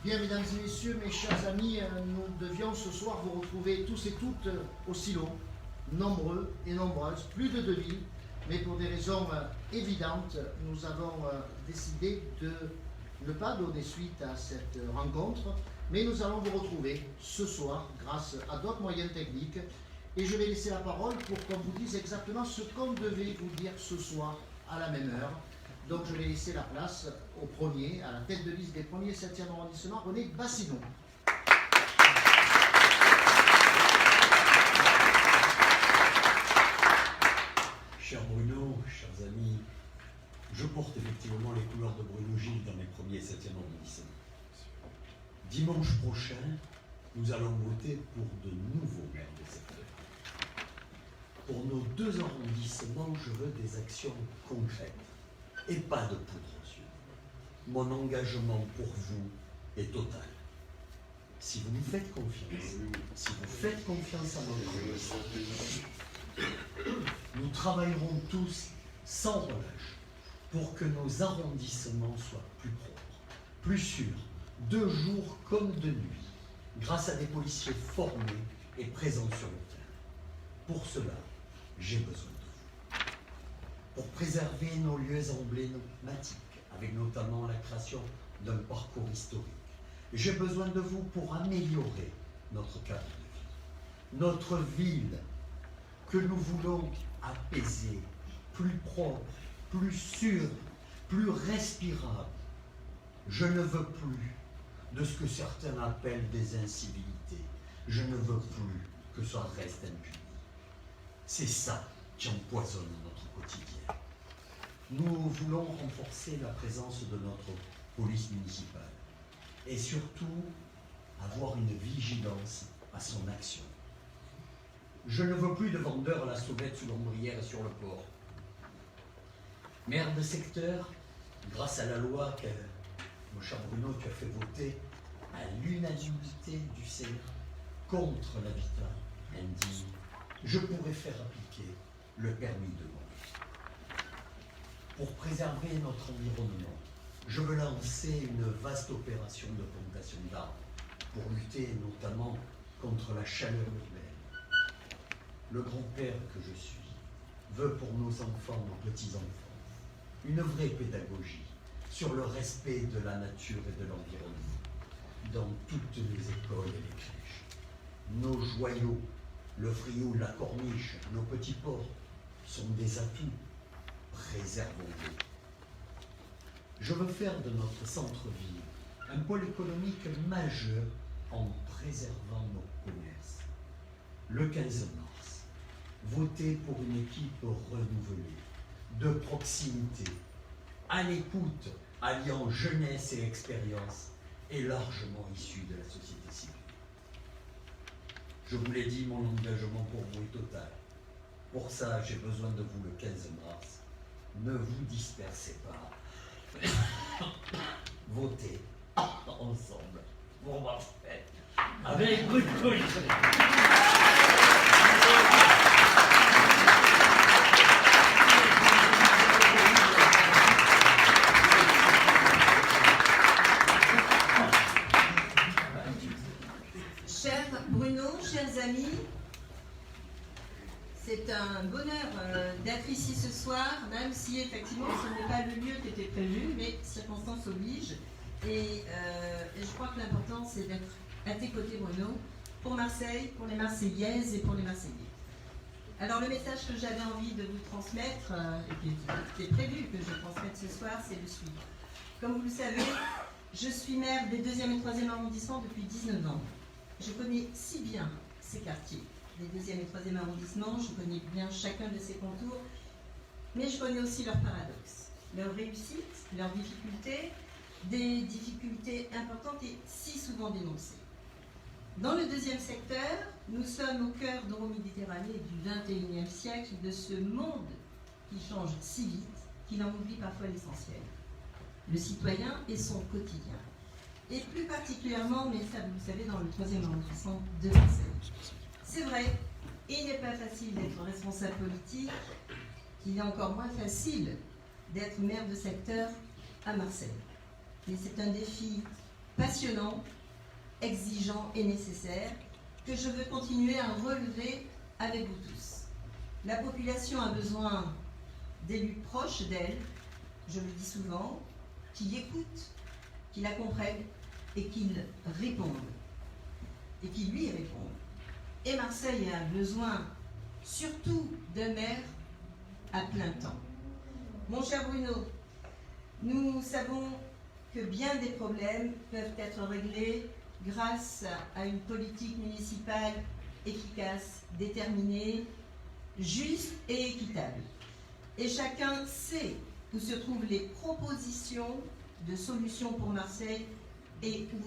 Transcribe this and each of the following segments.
Bien, mesdames et messieurs, mes chers amis, nous devions ce soir vous retrouver tous et toutes au silo, nombreux et nombreuses, plus de 2000, mais pour des raisons évidentes, nous avons décidé de ne pas donner suite à cette rencontre, mais nous allons vous retrouver ce soir grâce à d'autres moyens techniques, et je vais laisser la parole pour qu'on vous dise exactement ce qu'on devait vous dire ce soir à la même heure. Donc je vais laisser la place au premier, à la tête de liste des premiers 7e arrondissement, René Bassinon. Cher Bruno, chers amis, je porte effectivement les couleurs de Bruno Gilles dans les premiers 7e arrondissements. Dimanche prochain, nous allons voter pour de nouveaux maires de secteur. Pour nos 2 arrondissements, je veux des actions concrètes et pas de poudre aux yeux. Mon engagement pour vous est total. Si vous nous faites confiance, si vous faites confiance à notre liste, nous travaillerons tous sans relâche pour que nos arrondissements soient plus propres, plus sûrs, de jour comme de nuit, grâce à des policiers formés et présents sur le terrain. Pour cela, j'ai besoin de vous. Pour préserver nos lieux emblématiques, avec notamment la création d'un parcours historique, j'ai besoin de vous pour améliorer notre cadre de vie. Notre ville que nous voulons apaiser, plus propre, plus sûre, plus respirable. Je ne veux plus de ce que certains appellent des incivilités. Je ne veux plus que ça reste impuni. C'est ça qui empoisonne notre quotidien. Nous voulons renforcer la présence de notre police municipale et surtout avoir une vigilance à son action. Je ne veux plus de vendeurs à la sauvette sous l'ombrière et sur le port. Maire de secteur, grâce à la loi que, mon cher Bruno, tu as fait voter à l'unanimité du Sénat contre l'habitat indigne, je pourrais faire appliquer le permis de vente. Pour préserver notre environnement, je veux lancer une vaste opération de plantation d'arbres pour lutter notamment contre la chaleur urbaine. Le grand-père que je suis veut pour nos enfants, nos petits-enfants, une vraie pédagogie sur le respect de la nature et de l'environnement dans toutes les écoles et les crèches. Nos joyaux, le Frioul, la Corniche, nos petits ports sont des atouts. Préservons-les. Je veux faire de notre centre-ville un pôle économique majeur en préservant nos commerces. Le 15 mars, votez pour une équipe renouvelée, de proximité, à l'écoute, alliant jeunesse et expérience, et largement issue de la société civile. Je vous l'ai dit, mon engagement pour vous est total. Pour ça, j'ai besoin de vous le 15 mars. Ne vous dispersez pas. Votez ensemble pour ma fête avec Bruno Gilles. Cher Bruno, chers amis, c'est un bonheur d'être ici ce soir, même si effectivement ce n'est pas le lieu qui était prévu, mais circonstances obligent. Et je crois que l'important c'est d'être à tes côtés, Bruno, pour Marseille, pour les Marseillaises et pour les Marseillais. Alors le message que j'avais envie de vous transmettre, et qui est prévu que je transmette ce soir, c'est le suivant. Comme vous le savez, je suis maire des 2e et 3e arrondissements depuis 19 ans. Je connais si bien ces quartiers, les 2e et 3e arrondissements, je connais bien chacun de ces contours, mais je connais aussi leurs paradoxes, leurs réussites, leurs difficultés, des difficultés importantes et si souvent dénoncées. Dans le 2e secteur, nous sommes au cœur d'Euroméditerranée du 21e siècle, de ce monde qui change si vite qu'il en oublie parfois l'essentiel. Le citoyen et son quotidien. Et plus particulièrement, mais ça vous le savez, dans le 3e arrondissement de Marseille. C'est vrai, il n'est pas facile d'être responsable politique, il est encore moins facile d'être maire de secteur à Marseille. Mais c'est un défi passionnant, exigeant et nécessaire que je veux continuer à relever avec vous tous. La population a besoin d'élus proches d'elle, je le dis souvent, qui écoutent, qui la comprennent et qui répondent, et qui lui répondent. Et Marseille a besoin surtout d'un maire à plein temps. Mon cher Bruno, nous savons que bien des problèmes peuvent être réglés grâce à une politique municipale efficace, déterminée, juste et équitable. Et chacun sait où se trouvent les propositions de solutions pour Marseille et où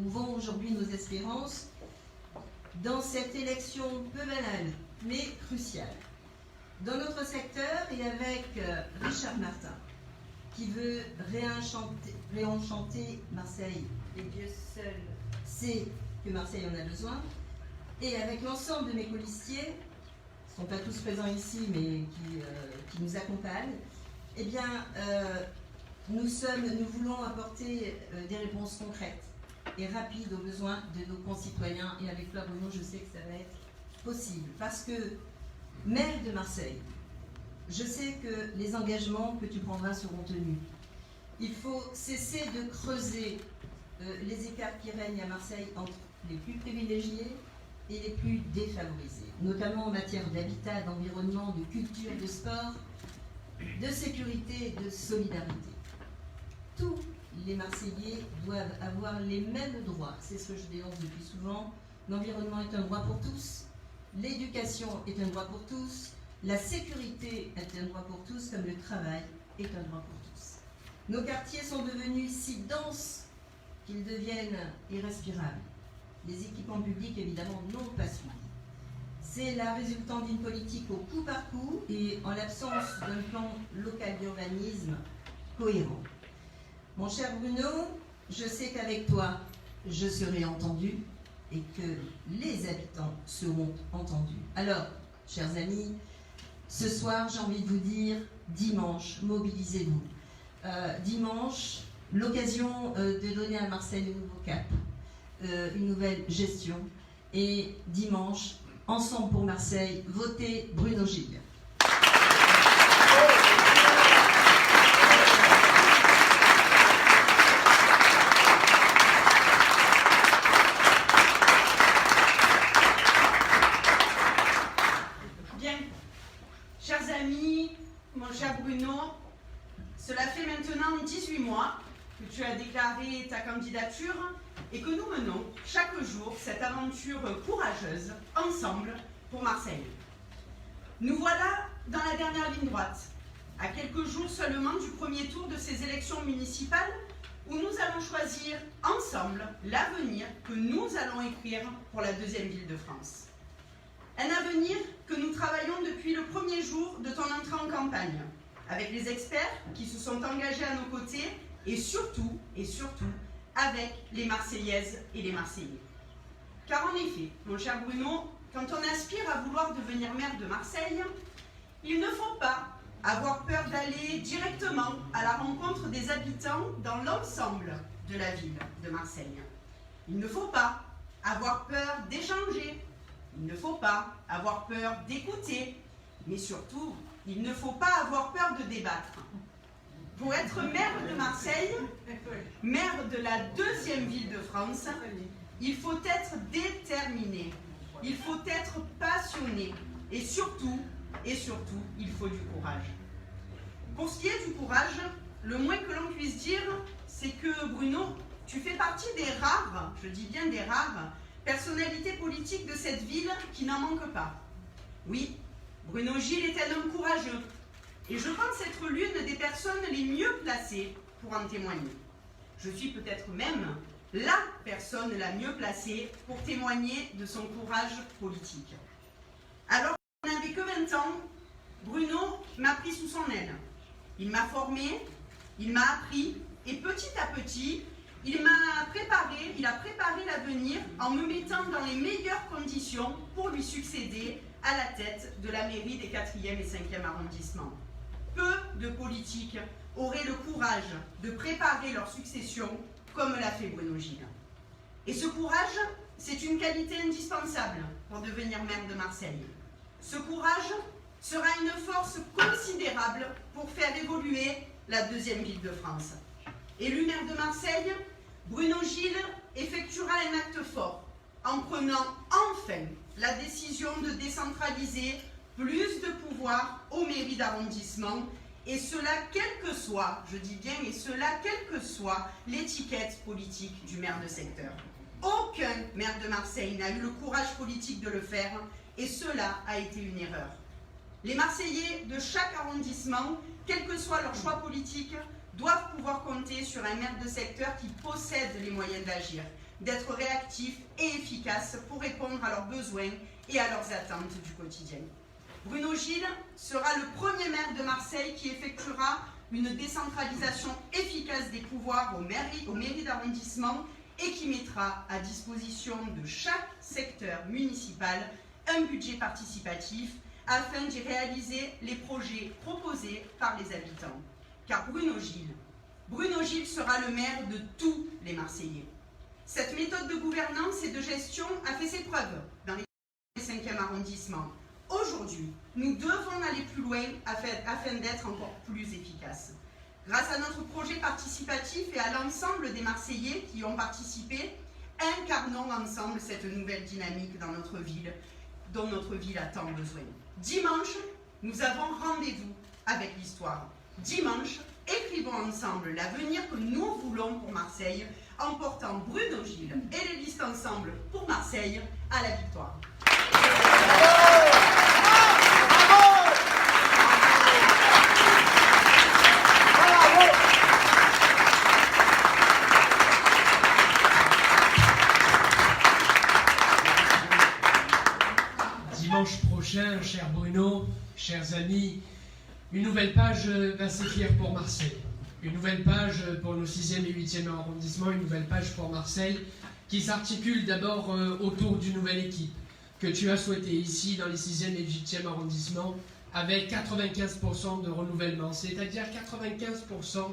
vont aujourd'hui nos espérances dans cette élection peu banale, mais cruciale. Dans notre secteur, et avec Richard Martin, qui veut réenchanter Marseille, et Dieu seul sait que Marseille en a besoin, et avec l'ensemble de mes colistiers, qui ne sont pas tous présents ici, mais qui nous accompagnent, eh bien, nous voulons apporter des réponses concrètes et rapides aux besoins de nos concitoyens. Et avec toi, Bruno, je sais que ça va être possible. Parce que, maire de Marseille, je sais que les engagements que tu prendras seront tenus. Il faut cesser de creuser les écarts qui règnent à Marseille entre les plus privilégiés et les plus défavorisés, notamment en matière d'habitat, d'environnement, de culture, de sport, de sécurité et de solidarité. Tous les Marseillais doivent avoir les mêmes droits. C'est ce que je dénonce depuis souvent. L'environnement est un droit pour tous, l'éducation est un droit pour tous, la sécurité est un droit pour tous, comme le travail est un droit pour tous. Nos quartiers sont devenus si denses qu'ils deviennent irrespirables. Les équipements publics, évidemment, n'ont pas suivi. C'est la résultante d'une politique au coup par coup et en l'absence d'un plan local d'urbanisme cohérent. Mon cher Bruno, je sais qu'avec toi, je serai entendu et que les habitants seront entendus. Alors, chers amis, ce soir, j'ai envie de vous dire, dimanche, mobilisez-vous. Dimanche, l'occasion de donner à Marseille un nouveau cap, une nouvelle gestion. Et dimanche, ensemble pour Marseille, votez Bruno Gilles. Bien, chers amis, mon cher Bruno, cela fait maintenant 18 mois que tu as déclaré ta candidature et que nous menons chaque jour cette aventure courageuse, ensemble, pour Marseille. Nous voilà dans la dernière ligne droite, à quelques jours seulement du premier tour de ces élections municipales où nous allons choisir ensemble l'avenir que nous allons écrire pour la deuxième ville de France. Un avenir que nous travaillons depuis le premier jour de ton entrée en campagne, avec les experts qui se sont engagés à nos côtés et surtout, avec les Marseillaises et les Marseillais. Car en effet, mon cher Bruno, quand on aspire à vouloir devenir maire de Marseille, il ne faut pas avoir peur d'aller directement à la rencontre des habitants dans l'ensemble de la ville de Marseille. Il ne faut pas avoir peur d'échanger, il ne faut pas avoir peur d'écouter, mais surtout, il ne faut pas avoir peur de débattre. Pour être maire de Marseille, maire de la deuxième ville de France, il faut être déterminé, il faut être passionné et surtout, il faut du courage. Pour ce qui est du courage, le moins que l'on puisse dire, c'est que Bruno, tu fais partie des rares, je dis bien des rares, personnalités politiques de cette ville qui n'en manquent pas. Oui, Bruno Gilles est un homme courageux et je pense être l'une des personnes les mieux placées pour en témoigner. Je suis peut-être même la personne la mieux placée pour témoigner de son courage politique. Alors qu'il n'avait que 20 ans, Bruno m'a pris sous son aile. Il m'a formé, il m'a appris et petit à petit, il a préparé l'avenir en me mettant dans les meilleures conditions pour lui succéder à la tête de la mairie des 4e et 5e arrondissements. Peu de politiques auraient le courage de préparer leur succession comme l'a fait Bruno Gilles. Et ce courage, c'est une qualité indispensable pour devenir maire de Marseille. Ce courage sera une force considérable pour faire évoluer la deuxième ville de France. Élu maire de Marseille, Bruno Gilles effectuera un acte fort en prenant enfin la décision de décentraliser plus de pouvoir aux mairies d'arrondissement, et cela quelle que soit, je dis bien, et cela quelle que soit l'étiquette politique du maire de secteur. Aucun maire de Marseille n'a eu le courage politique de le faire, et cela a été une erreur. Les Marseillais de chaque arrondissement, quel que soit leur choix politique, doivent pouvoir compter sur un maire de secteur qui possède les moyens d'agir, d'être réactif et efficace pour répondre à leurs besoins et à leurs attentes du quotidien. Bruno Gilles sera le premier maire de Marseille qui effectuera une décentralisation efficace des pouvoirs aux mairies d'arrondissement et qui mettra à disposition de chaque secteur municipal un budget participatif afin d'y réaliser les projets proposés par les habitants. Car Bruno Gilles sera le maire de tous les Marseillais. Cette méthode de gouvernance et de gestion a fait ses preuves dans les 5e arrondissement. Aujourd'hui, nous devons aller plus loin afin d'être encore plus efficaces. Grâce à notre projet participatif et à l'ensemble des Marseillais qui y ont participé, incarnons ensemble cette nouvelle dynamique dans notre ville, dont notre ville a tant besoin. Dimanche, nous avons rendez-vous avec l'histoire. Dimanche, écrivons ensemble l'avenir que nous voulons pour Marseille en portant Bruno Gilles et les listes ensemble pour Marseille à la victoire. Dimanche prochain, cher Bruno, chers amis, une nouvelle page va s'écrire pour Marseille. Une nouvelle page pour nos 6e et 8e arrondissements, une nouvelle page pour Marseille qui s'articule d'abord autour d'une nouvelle équipe que tu as souhaité ici dans les 6e et 8e arrondissements avec 95% de renouvellement, c'est-à-dire 95%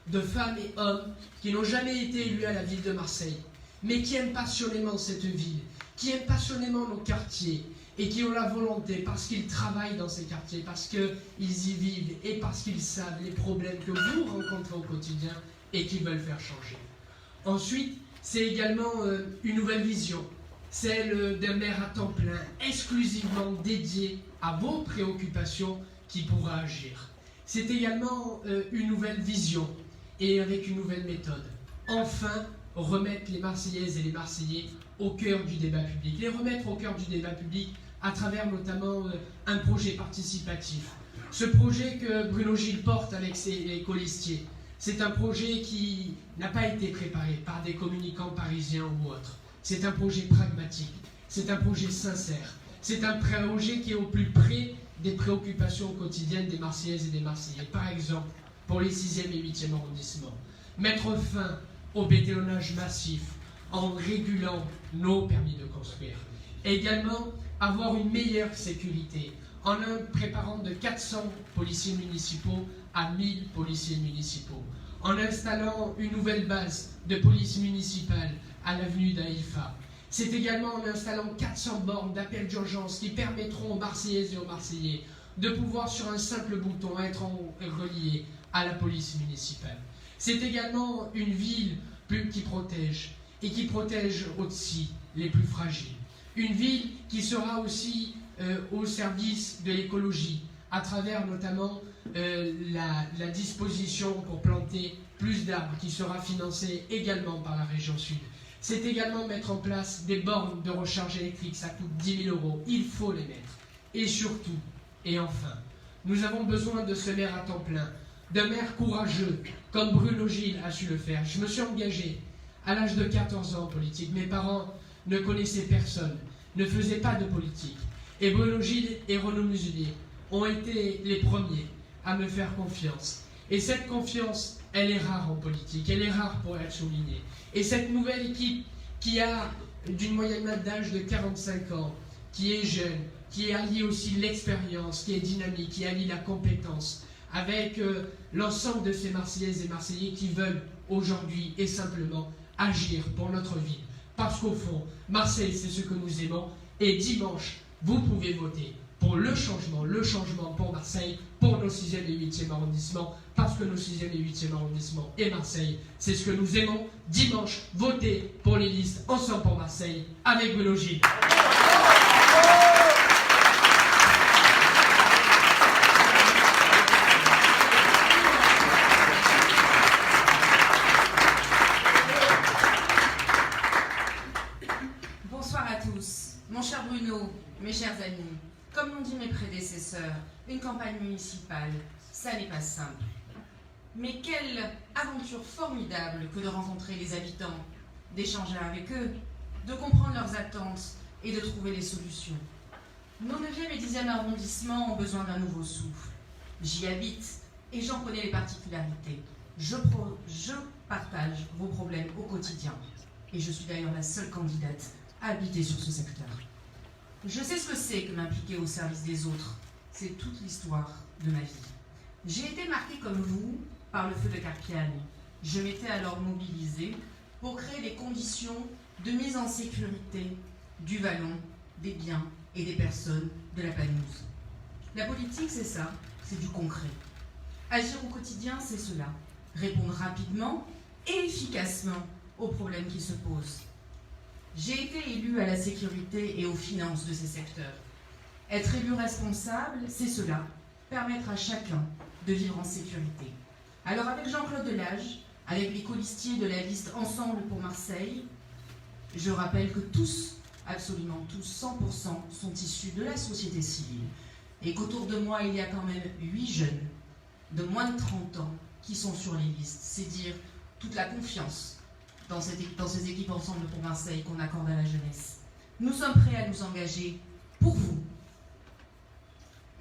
de femmes et hommes qui n'ont jamais été élus à la ville de Marseille, mais qui aiment passionnément cette ville, qui aiment passionnément nos quartiers, et qui ont la volonté, parce qu'ils travaillent dans ces quartiers, parce qu'ils y vivent et parce qu'ils savent les problèmes que vous rencontrez au quotidien et qui veulent faire changer. Ensuite, c'est également une nouvelle vision, celle d'un maire à temps plein, exclusivement dédié à vos préoccupations qui pourra agir. C'est également une nouvelle vision et avec une nouvelle méthode. Enfin, remettre les Marseillaises et les Marseillais au cœur du débat public. Les remettre au cœur du débat public à travers notamment un projet participatif. Ce projet que Bruno Gilles porte avec ses colistiers, c'est un projet qui n'a pas été préparé par des communicants parisiens ou autres. C'est un projet pragmatique, c'est un projet sincère, c'est un projet qui est au plus près des préoccupations quotidiennes des Marseillaises et des Marseillais. Par exemple, pour les 6e et 8e arrondissements, mettre fin au bétonnage massif en régulant nos permis de construire. Et également, avoir une meilleure sécurité en préparant de 400 policiers municipaux à 1000 policiers municipaux, en installant une nouvelle base de police municipale à l'avenue d'Haïfa. C'est également en installant 400 bornes d'appel d'urgence qui permettront aux Marseillaises et aux Marseillais de pouvoir sur un simple bouton être reliés à la police municipale. C'est également une ville qui protège et qui protège aussi les plus fragiles. Une ville qui sera aussi au service de l'écologie, à travers notamment la disposition pour planter plus d'arbres qui sera financée également par la région Sud. C'est également mettre en place des bornes de recharge électrique, ça coûte 10 000 €, il faut les mettre. Et surtout, et enfin, nous avons besoin de ce maire à temps plein, d'un maire courageux, comme Bruno Gilles a su le faire. Je me suis engagé à l'âge de 14 ans en politique. Mes parents ne connaissaient personne, ne faisaient pas de politique. Et Bruno Gilles et Renaud Muselier ont été les premiers à me faire confiance. Et cette confiance, elle est rare en politique, elle est rare pour être soulignée. Et cette nouvelle équipe qui a d'une moyenne d'âge de 45 ans, qui est jeune, qui allie aussi l'expérience, qui est dynamique, qui allie la compétence, avec l'ensemble de ces Marseillaises et Marseillais qui veulent aujourd'hui est simplement agir pour notre ville. Parce qu'au fond, Marseille, c'est ce que nous aimons. Et dimanche, vous pouvez voter pour le changement pour Marseille, pour nos 6e et 8e arrondissements, parce que nos 6e et 8e arrondissements et Marseille, c'est ce que nous aimons. Dimanche, votez pour les listes Ensemble pour Marseille avec Bruno Gilles. Bonsoir à tous. Mon cher Bruno, mes chers amis, comme l'ont dit mes prédécesseurs, une campagne municipale, ça n'est pas simple. Mais quelle aventure formidable que de rencontrer les habitants, d'échanger avec eux, de comprendre leurs attentes et de trouver les solutions. Nos 9e et 10e arrondissements ont besoin d'un nouveau souffle. J'y habite et j'en connais les particularités. Je partage vos problèmes au quotidien. Et je suis d'ailleurs la seule candidate à habiter sur ce secteur. Je sais ce que c'est que m'impliquer au service des autres. C'est toute l'histoire de ma vie. J'ai été marquée comme vous par le feu de Carpiane. Je m'étais alors mobilisée pour créer des conditions de mise en sécurité du vallon, des biens et des personnes de la Panouse. La politique, c'est ça, c'est du concret. Agir au quotidien, c'est cela. Répondre rapidement et efficacement aux problèmes qui se posent. J'ai été élue à la sécurité et aux finances de ces secteurs. Être élu responsable, c'est cela, permettre à chacun de vivre en sécurité. Alors avec Jean-Claude Delage, avec les colistiers de la liste Ensemble pour Marseille, je rappelle que tous, absolument tous, 100% sont issus de la société civile et qu'autour de moi, il y a quand même 8 jeunes de moins de 30 ans qui sont sur les listes. C'est dire toute la confiance dans ces équipes Ensemble pour Marseille qu'on accorde à la jeunesse. Nous sommes prêts à nous engager pour vous.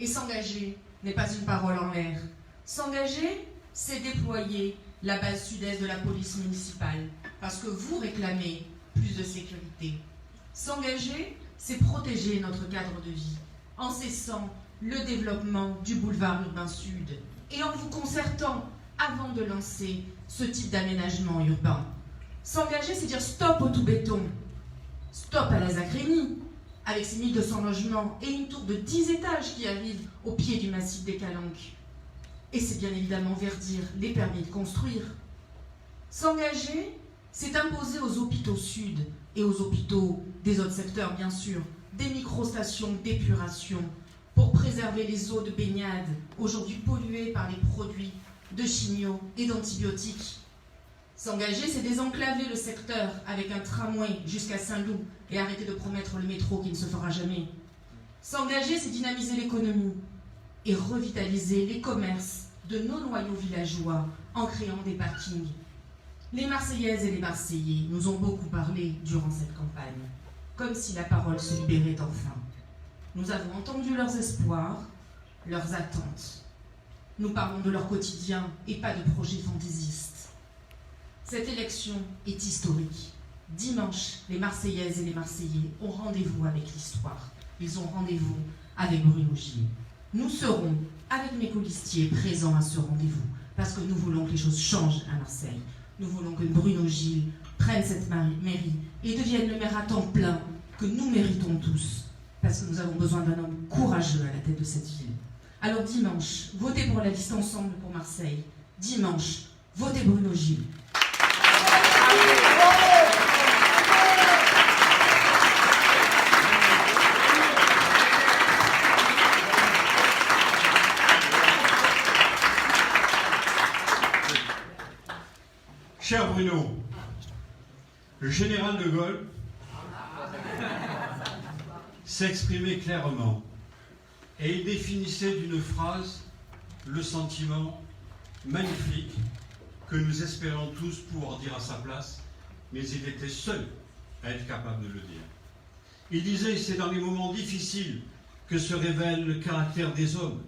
Et s'engager n'est pas une parole en l'air. S'engager, c'est déployer la base sud-est de la police municipale, parce que vous réclamez plus de sécurité. S'engager, c'est protéger notre cadre de vie, en cessant le développement du boulevard urbain sud, et en vous concertant avant de lancer ce type d'aménagement urbain. S'engager, c'est dire stop au tout béton, stop à la Zacrénie, avec ses 1200 logements et une tour de 10 étages qui arrive au pied du massif des Calanques. Et c'est bien évidemment verdir les permis de construire. S'engager, c'est imposer aux hôpitaux sud et aux hôpitaux des autres secteurs, bien sûr, des micro-stations d'épuration pour préserver les eaux de baignade, aujourd'hui polluées par les produits de chimio et d'antibiotiques. S'engager, c'est désenclaver le secteur avec un tramway jusqu'à Saint-Loup et arrêter de promettre le métro qui ne se fera jamais. S'engager, c'est dynamiser l'économie et revitaliser les commerces de nos noyaux villageois en créant des parkings. Les Marseillaises et les Marseillais nous ont beaucoup parlé durant cette campagne, comme si la parole se libérait enfin. Nous avons entendu leurs espoirs, leurs attentes. Nous parlons de leur quotidien et pas de projets fantaisistes. Cette élection est historique. Dimanche, les Marseillaises et les Marseillais ont rendez-vous avec l'histoire. Ils ont rendez-vous avec Bruno Gilles. Nous serons, avec mes colistiers, présents à ce rendez-vous, parce que nous voulons que les choses changent à Marseille. Nous voulons que Bruno Gilles prenne cette mairie et devienne le maire à temps plein que nous méritons tous, parce que nous avons besoin d'un homme courageux à la tête de cette ville. Alors dimanche, votez pour la liste Ensemble pour Marseille. Dimanche, votez Bruno Gilles. Cher Bruno, le général de Gaulle s'exprimait clairement et il définissait d'une phrase le sentiment magnifique que nous espérons tous pouvoir dire à sa place, mais il était seul à être capable de le dire. Il disait, c'est dans les moments difficiles que se révèle le caractère des hommes.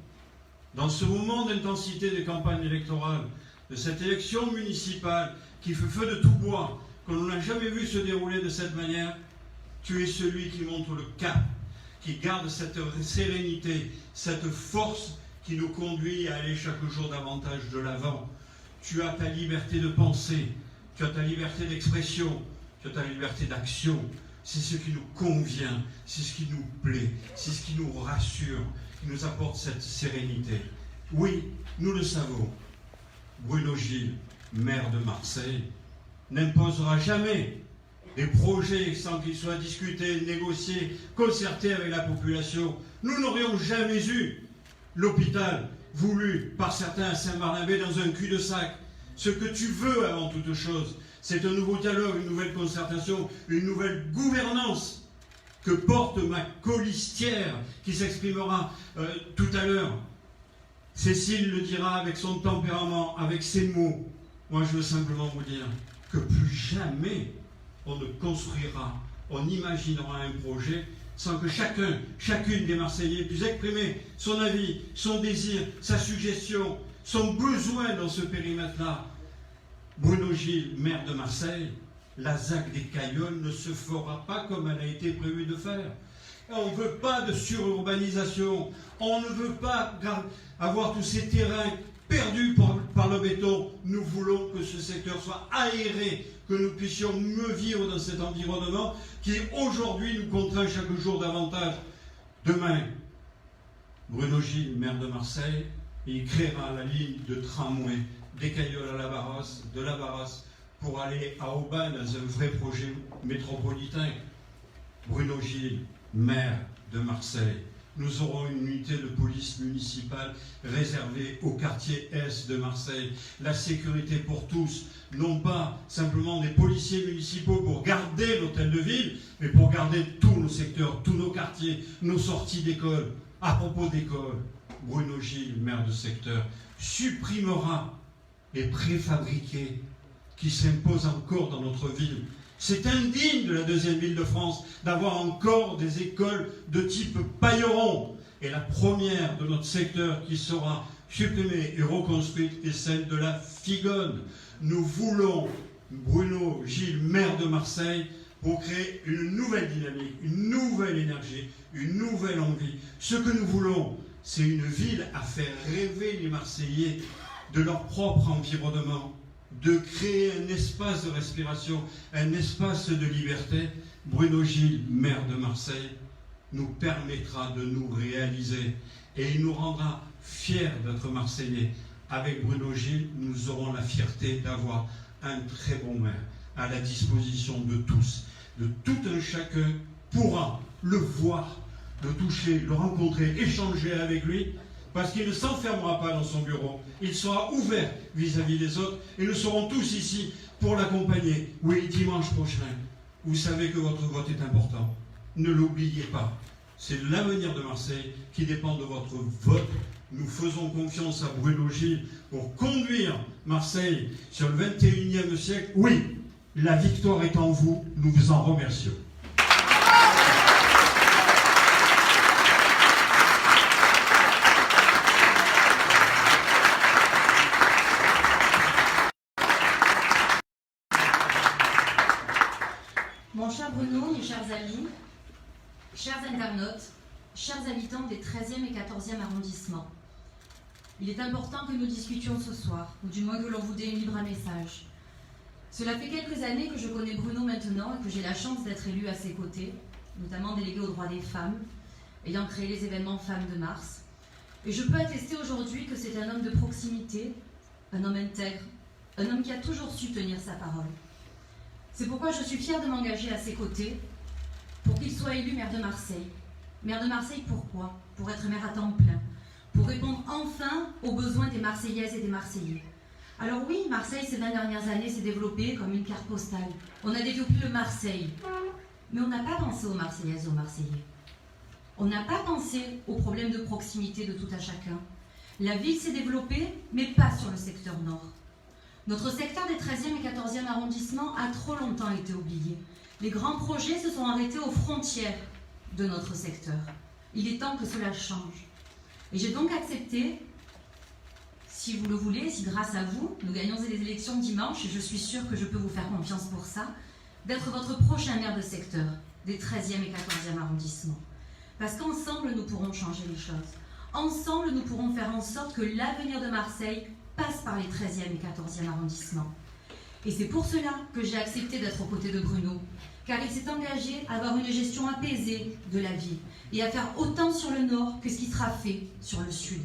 Dans ce moment d'intensité de campagne électorale, de cette élection municipale qui fait feu de tout bois, que l'on n'a jamais vu se dérouler de cette manière, tu es celui qui montre le cap, qui garde cette sérénité, cette force qui nous conduit à aller chaque jour davantage de l'avant. tu as ta liberté de penser, tu as ta liberté d'expression, tu as ta liberté d'action. C'est ce qui nous convient, c'est ce qui nous plaît, c'est ce qui nous rassure, qui nous apporte cette sérénité. Oui, nous le savons, Bruno Gilles, maire de Marseille, n'imposera jamais des projets sans qu'ils soient discutés, négociés, concertés avec la population. Nous n'aurions jamais eu l'hôpital voulu par certains à Saint-Barnabé dans un cul-de-sac. Ce que tu veux avant toute chose, c'est un nouveau dialogue, une nouvelle concertation, une nouvelle gouvernance que porte ma colistière qui s'exprimera tout à l'heure. Cécile le dira avec son tempérament, avec ses mots. Moi, je veux simplement vous dire que plus jamais on ne construira, on imaginera un projet sans que chacune des Marseillais puisse exprimer son avis, son désir, sa suggestion, son besoin dans ce périmètre-là. Bruno Gilles, maire de Marseille, la ZAC des Cailloles ne se fera pas comme elle a été prévue de faire. On ne veut pas de sururbanisation, on ne veut pas avoir tous ces terrains perdus par le béton. Nous voulons que ce secteur soit aéré, que nous puissions mieux vivre dans cet environnement qui aujourd'hui nous contraint chaque jour davantage. Demain, Bruno Gilles, maire de Marseille, il créera la ligne de tramway des Cailloles à la Barrosse, de la Barrosse, pour aller à Aubagne dans un vrai projet métropolitain. Bruno Gilles, maire de Marseille, nous aurons une unité de police municipale réservée au quartier Est de Marseille. La sécurité pour tous, non pas simplement des policiers municipaux pour garder l'hôtel de ville, mais pour garder tous nos secteurs, tous nos quartiers, nos sorties d'école. À propos d'école, Bruno Gilles, maire de secteur, supprimera les préfabriqués qui s'imposent encore dans notre ville. C'est indigne de la deuxième ville de France d'avoir encore des écoles de type Pailleron. Et la première de notre secteur qui sera supprimée et reconstruite est celle de la Figonne. Nous voulons, Bruno Gilles, maire de Marseille, pour créer une nouvelle dynamique, une nouvelle énergie, une nouvelle envie. Ce que nous voulons, c'est une ville à faire rêver les Marseillais de leur propre environnement, de créer un espace de respiration, un espace de liberté. Bruno Gilles, maire de Marseille, nous permettra de nous réaliser et il nous rendra fiers d'être Marseillais. Avec Bruno Gilles, nous aurons la fierté d'avoir un très bon maire à la disposition de tous. De tout un chacun pourra le voir, le toucher, le rencontrer, échanger avec lui, parce qu'il ne s'enfermera pas dans son bureau. Il sera ouvert vis-à-vis des autres et nous serons tous ici pour l'accompagner. Oui, dimanche prochain, vous savez que votre vote est important. Ne l'oubliez pas. C'est l'avenir de Marseille qui dépend de votre vote. Nous faisons confiance à Bruno Gilles pour conduire Marseille sur le 21e siècle. Oui, la victoire est en vous. Nous vous en remercions. Mon cher Bruno, mes chers amis, chers internautes, chers habitants des 13e et 14e arrondissements, il est important que nous discutions ce soir, ou du moins que l'on vous délivre un message. Cela fait quelques années que je connais Bruno maintenant et que j'ai la chance d'être élue à ses côtés, notamment déléguée aux droits des femmes, ayant créé les événements Femmes de Mars. Et je peux attester aujourd'hui que c'est un homme de proximité, un homme intègre, un homme qui a toujours su tenir sa parole. C'est pourquoi je suis fière de m'engager à ses côtés pour qu'il soit élu maire de Marseille. Maire de Marseille, pourquoi? Pour être maire à temps plein, pour répondre enfin aux besoins des Marseillaises et des Marseillais. Alors oui, Marseille, ces 20 dernières années, s'est développée comme une carte postale. On a développé le Marseille, mais on n'a pas pensé aux Marseillaises et aux Marseillais. On n'a pas pensé aux problèmes de proximité de tout à chacun. La ville s'est développée, mais pas sur le secteur nord. Notre secteur des 13e et 14e arrondissements a trop longtemps été oublié. Les grands projets se sont arrêtés aux frontières de notre secteur. Il est temps que cela change. Et j'ai donc accepté, si vous le voulez, si grâce à vous, nous gagnons les élections dimanche, et je suis sûre que je peux vous faire confiance pour ça, d'être votre prochain maire de secteur des 13e et 14e arrondissements. Parce qu'ensemble, nous pourrons changer les choses. Ensemble, nous pourrons faire en sorte que l'avenir de Marseille passe par les 13e et 14e arrondissements. Et c'est pour cela que j'ai accepté d'être aux côtés de Bruno, car il s'est engagé à avoir une gestion apaisée de la ville et à faire autant sur le nord que ce qui sera fait sur le sud.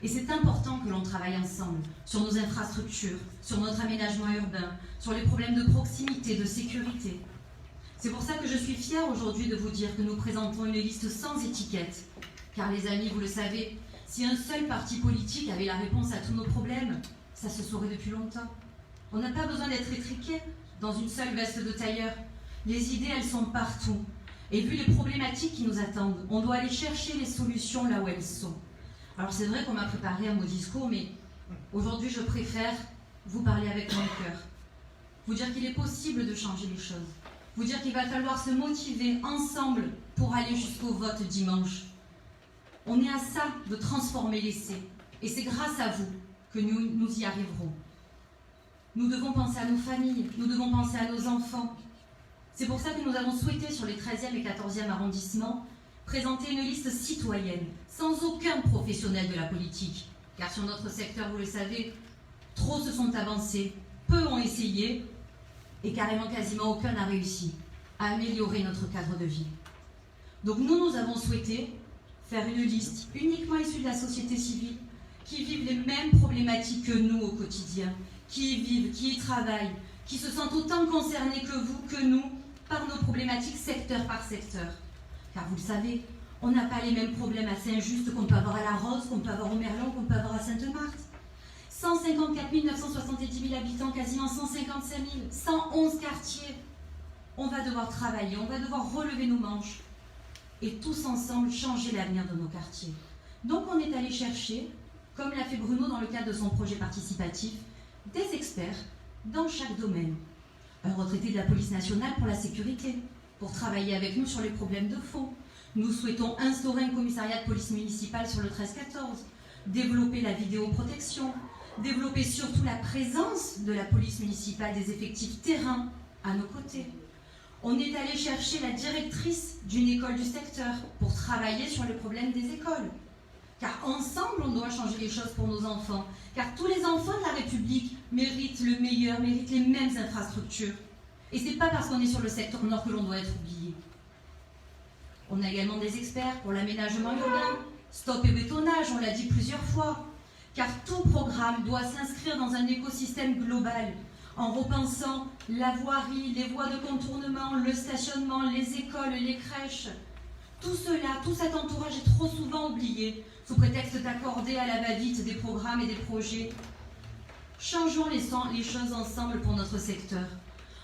Et c'est important que l'on travaille ensemble sur nos infrastructures, sur notre aménagement urbain, sur les problèmes de proximité, de sécurité. C'est pour ça que je suis fière aujourd'hui de vous dire que nous présentons une liste sans étiquette. Car les amis, vous le savez, si un seul parti politique avait la réponse à tous nos problèmes, ça se saurait depuis longtemps. On n'a pas besoin d'être étriqué dans une seule veste de tailleur. Les idées, elles sont partout. Et vu les problématiques qui nous attendent, on doit aller chercher les solutions là où elles sont. Alors c'est vrai qu'on m'a préparé un mot discours, mais aujourd'hui je préfère vous parler avec mon cœur. Vous dire qu'il est possible de changer les choses. Vous dire qu'il va falloir se motiver ensemble pour aller jusqu'au vote dimanche. On est à ça de transformer l'essai. Et c'est grâce à vous que nous y arriverons. Nous devons penser à nos familles, nous devons penser à nos enfants. C'est pour ça que nous avons souhaité sur les 13e et 14e arrondissements présenter une liste citoyenne, sans aucun professionnel de la politique. Car sur notre secteur, vous le savez, trop se sont avancés, peu ont essayé, et carrément quasiment aucun n'a réussi à améliorer notre cadre de vie. Donc nous avons souhaité faire une liste uniquement issue de la société civile, qui vivent les mêmes problématiques que nous au quotidien, qui y vivent, qui y travaillent, qui se sentent autant concernés que vous, que nous, par nos problématiques secteur par secteur. Car vous le savez, on n'a pas les mêmes problèmes à Saint-Just qu'on peut avoir à La Rose, qu'on peut avoir au Merlon, qu'on peut avoir à Sainte-Marthe. 154 970 000 habitants, quasiment 155 000, 111 quartiers. On va devoir travailler, on va devoir relever nos manches et tous ensemble changer l'avenir de nos quartiers. Donc on est allé chercher, comme l'a fait Bruno dans le cadre de son projet participatif, des experts dans chaque domaine. Un retraité de la police nationale pour la sécurité, pour travailler avec nous sur les problèmes de fond. Nous souhaitons instaurer un commissariat de police municipale sur le 13-14, développer la vidéoprotection, développer surtout la présence de la police municipale, des effectifs terrain à nos côtés. On est allé chercher la directrice d'une école du secteur pour travailler sur les problèmes des écoles. Car ensemble, on doit changer les choses pour nos enfants. Car tous les enfants de la République méritent le meilleur, méritent les mêmes infrastructures. Et ce n'est pas parce qu'on est sur le secteur nord que l'on doit être oublié. On a également des experts pour l'aménagement urbain, stop et bétonnage, on l'a dit plusieurs fois. Car tout programme doit s'inscrire dans un écosystème global, en repensant la voirie, les voies de contournement, le stationnement, les écoles, les crèches. Tout cela, tout cet entourage est trop souvent oublié, sous prétexte d'accorder à la va-vite des programmes et des projets. Changeons les choses ensemble pour notre secteur.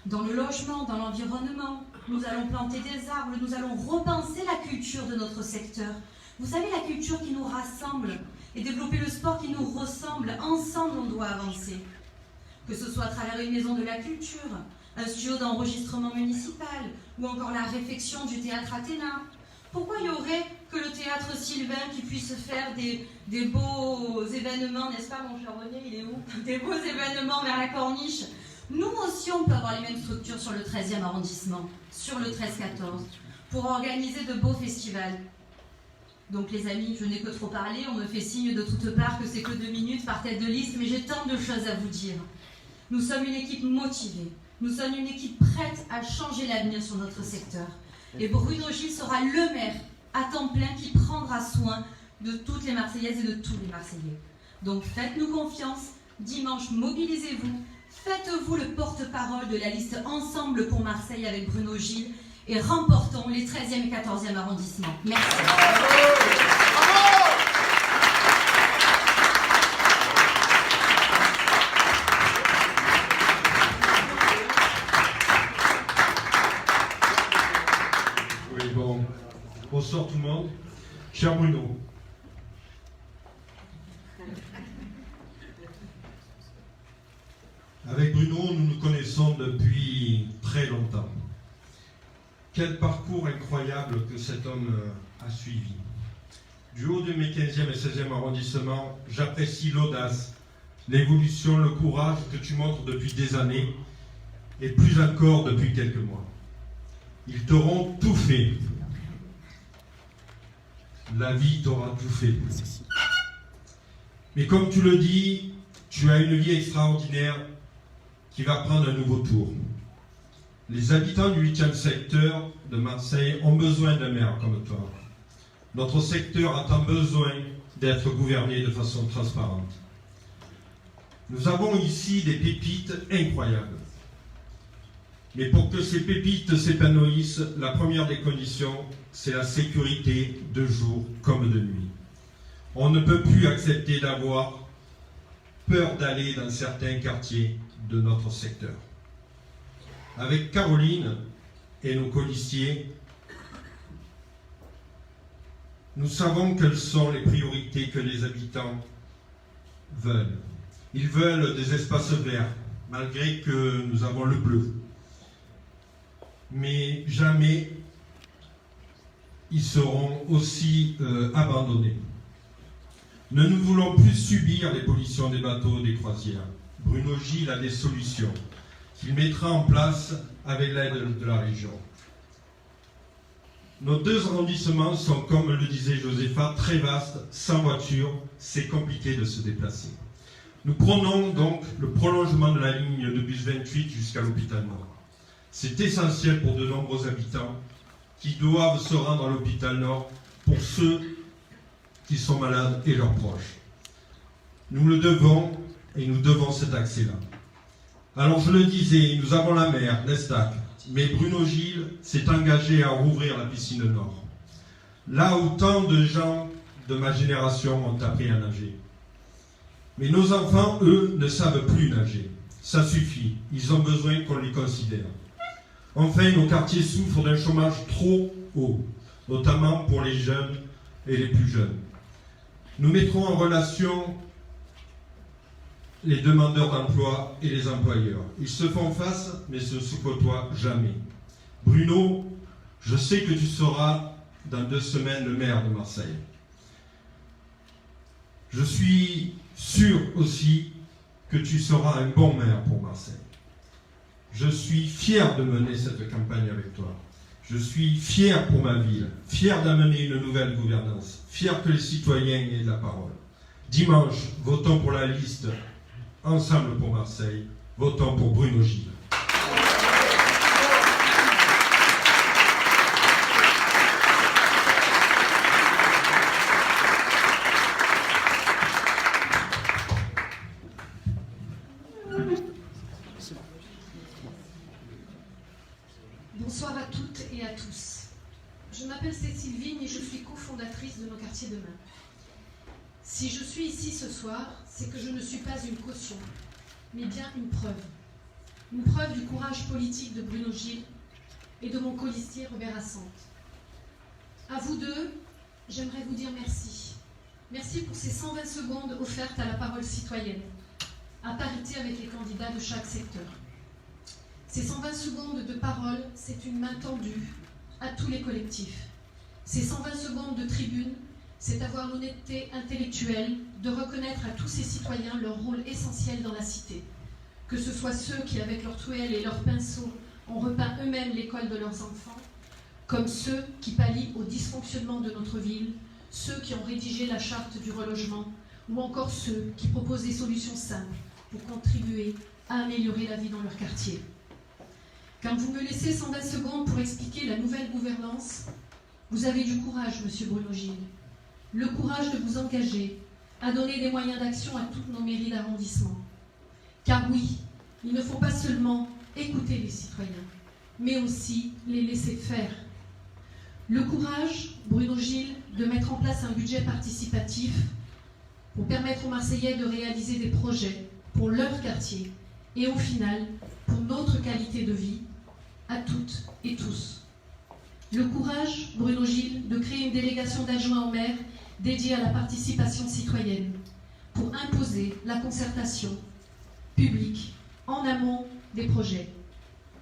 Dans le logement, dans l'environnement, nous allons planter des arbres, nous allons repenser la culture de notre secteur. Vous savez, la culture qui nous rassemble et développer le sport qui nous ressemble. Ensemble, on doit avancer. Que ce soit à travers une maison de la culture, un studio d'enregistrement municipal ou encore la réfection du théâtre Athéna. Pourquoi il y aurait que le théâtre Sylvain qui puisse faire des beaux événements, n'est-ce pas mon cher René, il est où? Des beaux événements vers la Corniche. Nous aussi, on peut avoir les mêmes structures sur le 13e arrondissement, sur le 13-14, pour organiser de beaux festivals. Donc les amis, je n'ai que trop parlé, on me fait signe de toutes parts que c'est que 2 minutes par tête de liste, mais j'ai tant de choses à vous dire. Nous sommes une équipe motivée, nous sommes une équipe prête à changer l'avenir sur notre secteur. Et Bruno Gilles sera le maire à temps plein qui prendra soin de toutes les Marseillaises et de tous les Marseillais. Donc faites-nous confiance, dimanche mobilisez-vous, faites-vous le porte-parole de la liste Ensemble pour Marseille avec Bruno Gilles et remportons les 13e et 14e arrondissements. Merci. Oui, bon. Bonsoir tout le monde. Cher Bruno. Avec Bruno, nous nous connaissons depuis très longtemps. Quel parcours incroyable que cet homme a suivi. Du haut de mes 15e et 16e arrondissements, j'apprécie l'audace, l'évolution, le courage que tu montres depuis des années et plus encore depuis quelques mois. Ils t'auront tout fait. La vie t'aura tout fait. Mais comme tu le dis, tu as une vie extraordinaire qui va prendre un nouveau tour. Les habitants du 8e secteur de Marseille ont besoin d'un maire comme toi. Notre secteur a tant besoin d'être gouverné de façon transparente. Nous avons ici des pépites incroyables. Mais pour que ces pépites s'épanouissent, la première des conditions, c'est la sécurité de jour comme de nuit. On ne peut plus accepter d'avoir peur d'aller dans certains quartiers de notre secteur. Avec Caroline et nos colistiers, nous savons quelles sont les priorités que les habitants veulent. Ils veulent des espaces verts, malgré que nous avons le bleu. Mais jamais ils seront aussi abandonnés. Ne nous voulons plus subir les pollutions des bateaux, des croisières. Bruno Gilles a des solutions qu'il mettra en place avec l'aide de la région. Nos 2 arrondissements sont, comme le disait Josépha, très vastes. Sans voiture, c'est compliqué de se déplacer. Nous prenons donc le prolongement de la ligne de bus 28 jusqu'à l'hôpital Nord. C'est essentiel pour de nombreux habitants qui doivent se rendre à l'hôpital Nord pour ceux qui sont malades et leurs proches. Nous le devons et nous devons cet accès-là. Alors je le disais, nous avons la mer, l'Estac, mais Bruno Gilles s'est engagé à rouvrir la piscine Nord. Là où tant de gens de ma génération ont appris à nager. Mais nos enfants, eux, ne savent plus nager. Ça suffit, ils ont besoin qu'on les considère. Enfin, nos quartiers souffrent d'un chômage trop haut, notamment pour les jeunes et les plus jeunes. Nous mettrons en relation les demandeurs d'emploi et les employeurs. Ils se font face, mais ne se côtoient jamais. Bruno, je sais que tu seras dans 2 semaines le maire de Marseille. Je suis sûr aussi que tu seras un bon maire pour Marseille. Je suis fier de mener cette campagne avec toi. Je suis fier pour ma ville, fier d'amener une nouvelle gouvernance, fier que les citoyens aient de la parole. Dimanche, votons pour la liste Ensemble pour Marseille, votons pour Bruno Gilles. Bonsoir à toutes et à tous. Je m'appelle Cécile Vigne et je suis cofondatrice de nos quartiers demain. Si je suis ici ce soir, c'est que je ne suis pas une caution, mais bien une preuve. Une preuve du courage politique de Bruno Gilles et de mon colistier Robert Assante. À vous deux, j'aimerais vous dire merci. Merci pour ces 120 secondes offertes à la parole citoyenne, à parité avec les candidats de chaque secteur. Ces 120 secondes de parole, c'est une main tendue à tous les collectifs. Ces 120 secondes de tribune, c'est avoir l'honnêteté intellectuelle de reconnaître à tous ces citoyens leur rôle essentiel dans la cité. Que ce soit ceux qui, avec leur truelle et leurs pinceaux, ont repeint eux-mêmes l'école de leurs enfants, comme ceux qui pallient au dysfonctionnement de notre ville, ceux qui ont rédigé la charte du relogement, ou encore ceux qui proposent des solutions simples pour contribuer à améliorer la vie dans leur quartier. Quand vous me laissez 120 secondes pour expliquer la nouvelle gouvernance, vous avez du courage, monsieur Bruno Gilles. Le courage de vous engager à donner des moyens d'action à toutes nos mairies d'arrondissement. Car oui, il ne faut pas seulement écouter les citoyens, mais aussi les laisser faire. Le courage, Bruno Gilles, de mettre en place un budget participatif pour permettre aux Marseillais de réaliser des projets pour leur quartier et au final, pour notre qualité de vie, à toutes et tous. Le courage, Bruno Gilles, de créer une délégation d'adjoints au maire dédiée à la participation citoyenne pour imposer la concertation publique en amont des projets.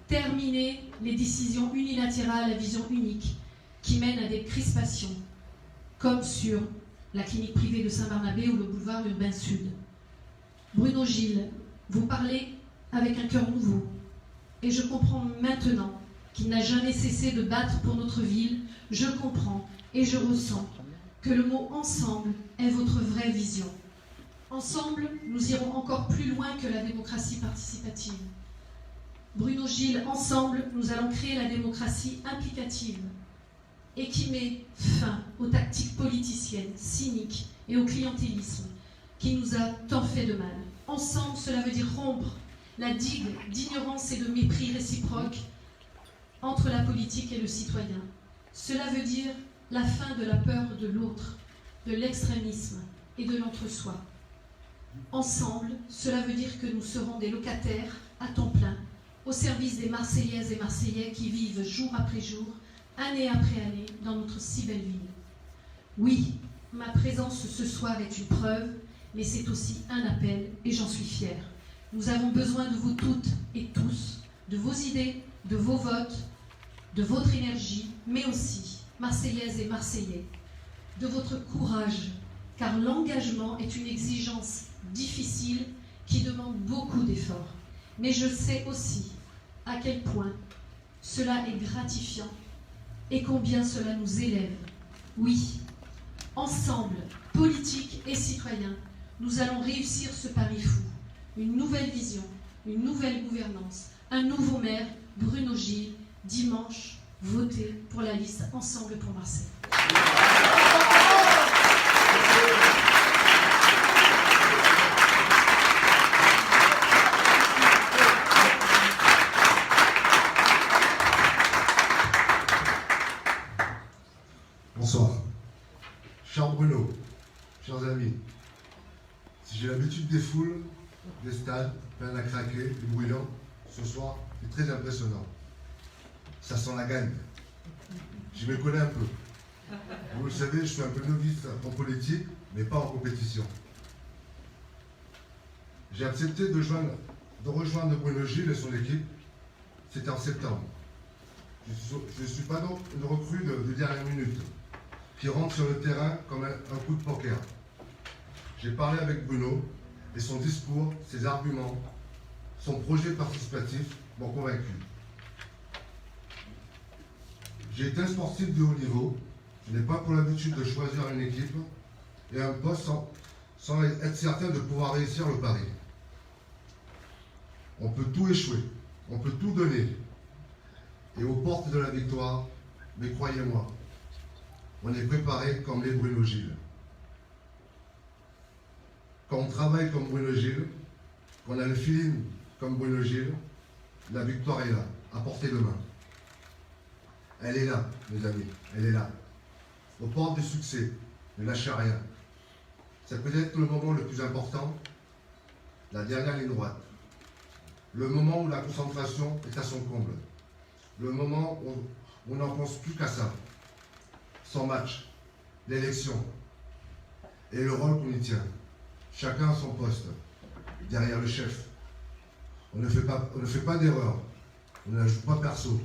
Terminer les décisions unilatérales à vision unique qui mènent à des crispations, comme sur la clinique privée de Saint-Barnabé ou le boulevard urbain sud. Bruno Gilles, vous parlez avec un cœur nouveau et je comprends maintenant qu'il n'a jamais cessé de battre pour notre ville. Je comprends et je ressens que le mot « ensemble » est votre vraie vision. Ensemble, nous irons encore plus loin que la démocratie participative. Bruno Gilles, ensemble, nous allons créer la démocratie implicative et qui met fin aux tactiques politiciennes, cyniques et au clientélisme qui nous a tant fait de mal. Ensemble, cela veut dire rompre la digue d'ignorance et de mépris réciproque entre la politique et le citoyen. Cela veut dire la fin de la peur de l'autre, de l'extrémisme et de l'entre-soi. Ensemble, cela veut dire que nous serons des locataires à temps plein au service des Marseillaises et Marseillais qui vivent jour après jour, année après année, dans notre si belle ville. Oui, ma présence ce soir est une preuve, mais c'est aussi un appel, et j'en suis fière. Nous avons besoin de vous toutes et tous, de vos idées, de vos votes, de votre énergie, mais aussi, Marseillaises et Marseillais, de votre courage, car l'engagement est une exigence difficile qui demande beaucoup d'efforts. Mais je sais aussi à quel point cela est gratifiant et combien cela nous élève. Oui, ensemble, politiques et citoyens, nous allons réussir ce pari fou. Une nouvelle vision, une nouvelle gouvernance, un nouveau maire, Bruno Gilles, dimanche, votez pour la liste Ensemble pour Marseille. Bonsoir. Cher Bruno, chers amis, si j'ai l'habitude des foules, des stades, pleins à craquer, du bruyant, ce soir, c'est très impressionnant. Ça sent la gagne. Je me connais un peu. Vous le savez, je suis un peu novice en politique, mais pas en compétition. J'ai accepté de rejoindre Bruno Gilles et son équipe. C'était en septembre. Je ne suis pas donc une recrue de dernière minute qui rentre sur le terrain comme un coup de poker. J'ai parlé avec Bruno et son discours, ses arguments, son projet participatif m'ont convaincu. J'ai été un sportif de haut niveau. Je n'ai pas pour l'habitude de choisir une équipe et un poste sans être certain de pouvoir réussir le pari. On peut tout échouer, on peut tout donner. Et aux portes de la victoire, mais croyez-moi, on est préparé comme les Bruno Gilles. Quand on travaille comme Bruno Gilles, qu'on a le feeling comme Bruno Gilles, la victoire est là, à portée de main. Elle est là, mes amis, elle est là. Aux portes du succès, ne lâchez rien. C'est peut-être le moment le plus important, la dernière ligne droite. Le moment où la concentration est à son comble. Le moment où on n'en pense plus qu'à ça. Son match, l'élection et le rôle qu'on y tient. Chacun à son poste, derrière le chef. On ne fait pas d'erreur. On ne la joue pas perso.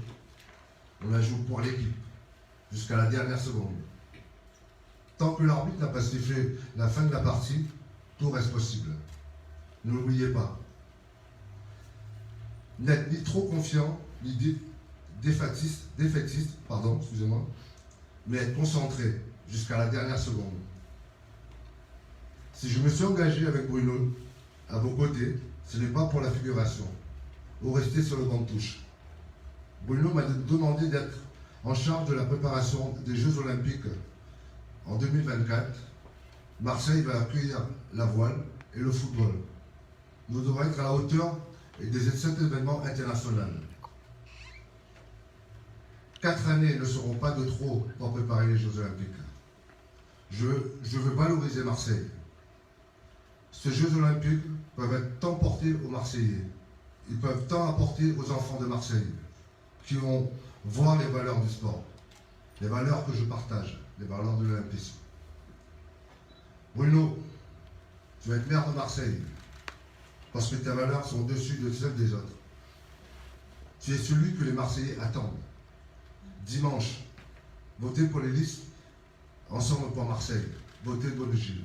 On la joue pour l'équipe, jusqu'à la dernière seconde. Tant que l'arbitre n'a pas sifflé la fin de la partie, tout reste possible. Ne l'oubliez pas. N'être ni trop confiant, ni défaitiste, mais être concentré jusqu'à la dernière seconde. Si je me suis engagé avec Bruno à vos côtés, ce n'est pas pour la figuration ou rester sur le banc de touche. Bruno m'a demandé d'être en charge de la préparation des Jeux Olympiques en 2024. Marseille va accueillir la voile et le football. Nous devons être à la hauteur de cet événement international. 4 années ne seront pas de trop pour préparer les Jeux Olympiques. Je veux valoriser Marseille. Ces Jeux Olympiques peuvent être tant portés aux Marseillais, ils peuvent tant apporter aux enfants de Marseille, qui vont voir les valeurs du sport, les valeurs que je partage, les valeurs de l'olympisme. Bruno, tu vas être maire de Marseille, parce que tes valeurs sont au-dessus de celles des autres. Tu es celui que les Marseillais attendent. Dimanche, votez pour les listes Ensemble pour Marseille. Votez Bruno Gilles.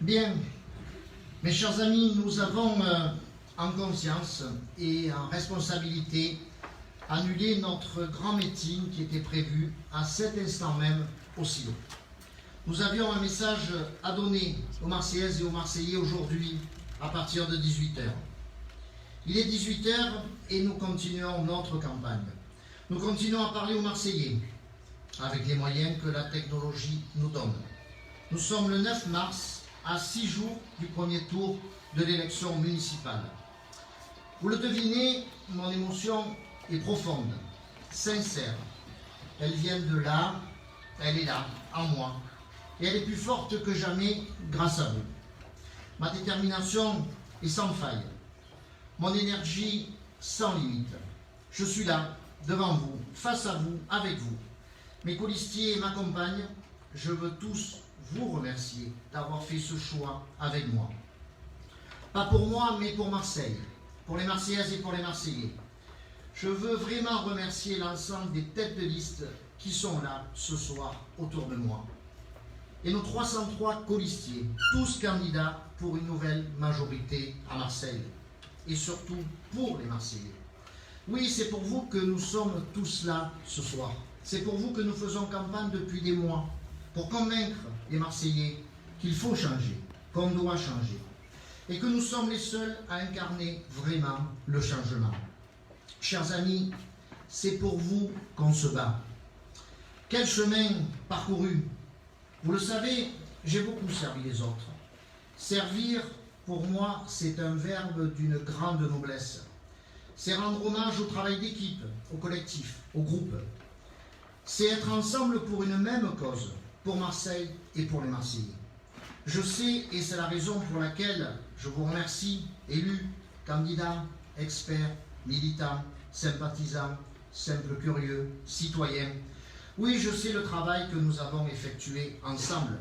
Bien, mes chers amis, nous avons en conscience et en responsabilité annulé notre grand meeting qui était prévu à cet instant même au Silo. Nous avions un message à donner aux Marseillaises et aux Marseillais aujourd'hui à partir de 18h. Il est 18h et nous continuons notre campagne. Nous continuons à parler aux Marseillais avec les moyens que la technologie nous donne. Nous sommes le 9 mars, à 6 jours du premier tour de l'élection municipale. Vous le devinez, mon émotion est profonde, sincère. Elle vient de là, elle est là, en moi. Et elle est plus forte que jamais grâce à vous. Ma détermination est sans faille. Mon énergie sans limite. Je suis là, devant vous, face à vous, avec vous. Mes colistiers m'accompagnent. Je veux tous vous remercier d'avoir fait ce choix avec moi. Pas pour moi, mais pour Marseille, pour les Marseillaises et pour les Marseillais. Je veux vraiment remercier l'ensemble des têtes de liste qui sont là ce soir autour de moi. Et nos 303 colistiers, tous candidats pour une nouvelle majorité à Marseille. Et surtout pour les Marseillais. Oui, c'est pour vous que nous sommes tous là ce soir. C'est pour vous que nous faisons campagne depuis des mois, pour convaincre les Marseillais qu'il faut changer, qu'on doit changer. Et que nous sommes les seuls à incarner vraiment le changement. Chers amis, c'est pour vous qu'on se bat. Quel chemin parcouru? Vous le savez, j'ai beaucoup servi les autres. Servir, pour moi, c'est un verbe d'une grande noblesse. C'est rendre hommage au travail d'équipe, au collectif, au groupe. C'est être ensemble pour une même cause, pour Marseille et pour les Marseillais. Je sais, et c'est la raison pour laquelle je vous remercie, élus, candidats, experts, militants, sympathisants, simples curieux, citoyens. Oui, je sais le travail que nous avons effectué ensemble.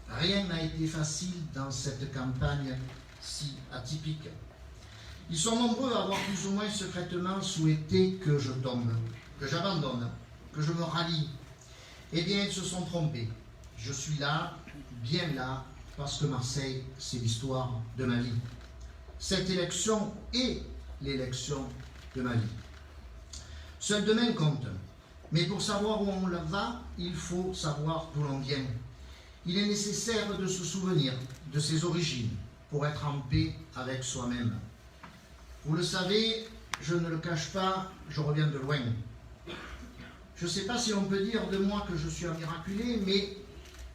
Rien n'a été facile dans cette campagne si atypique. Ils sont nombreux à avoir plus ou moins secrètement souhaité que je tombe, que j'abandonne, que je me rallie. Eh bien, ils se sont trompés. Je suis là, bien là, parce que Marseille, c'est l'histoire de ma vie. Cette élection est l'élection de ma vie. Seul demain compte. Mais pour savoir où on va, il faut savoir d'où l'on vient. Il est nécessaire de se souvenir de ses origines pour être en paix avec soi-même. Vous le savez, je ne le cache pas, je reviens de loin. Je ne sais pas si on peut dire de moi que je suis un miraculé, mais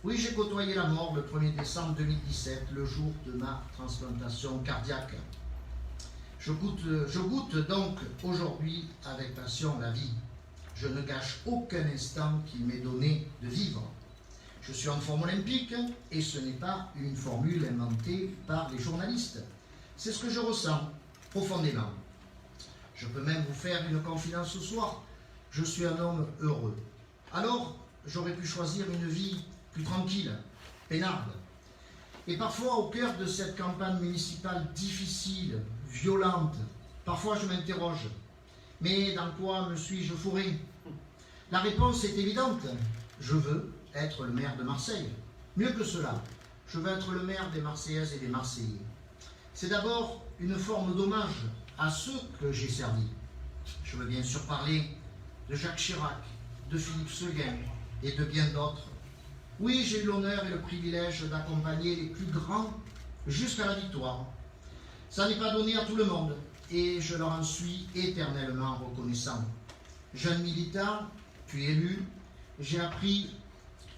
oui, j'ai côtoyé la mort le 1er décembre 2017, le jour de ma transplantation cardiaque. Je goûte donc aujourd'hui avec passion la vie. Je ne gâche aucun instant qu'il m'est donné de vivre. Je suis en forme olympique et ce n'est pas une formule inventée par les journalistes. C'est ce que je ressens profondément. Je peux même vous faire une confidence ce soir. Je suis un homme heureux. Alors, j'aurais pu choisir une vie plus tranquille, peinarde. Et parfois, au cœur de cette campagne municipale difficile, violente, parfois je m'interroge. Mais dans quoi me suis-je fourré? La réponse est évidente. Je veux être le maire de Marseille. Mieux que cela, je veux être le maire des Marseillaises et des Marseillais. C'est d'abord une forme d'hommage à ceux que j'ai servis. Je veux bien sûr parler de Jacques Chirac, de Philippe Seguin et de bien d'autres. Oui, j'ai eu l'honneur et le privilège d'accompagner les plus grands jusqu'à la victoire. Ça n'est pas donné à tout le monde et je leur en suis éternellement reconnaissant. Jeune militant, puis élu, j'ai appris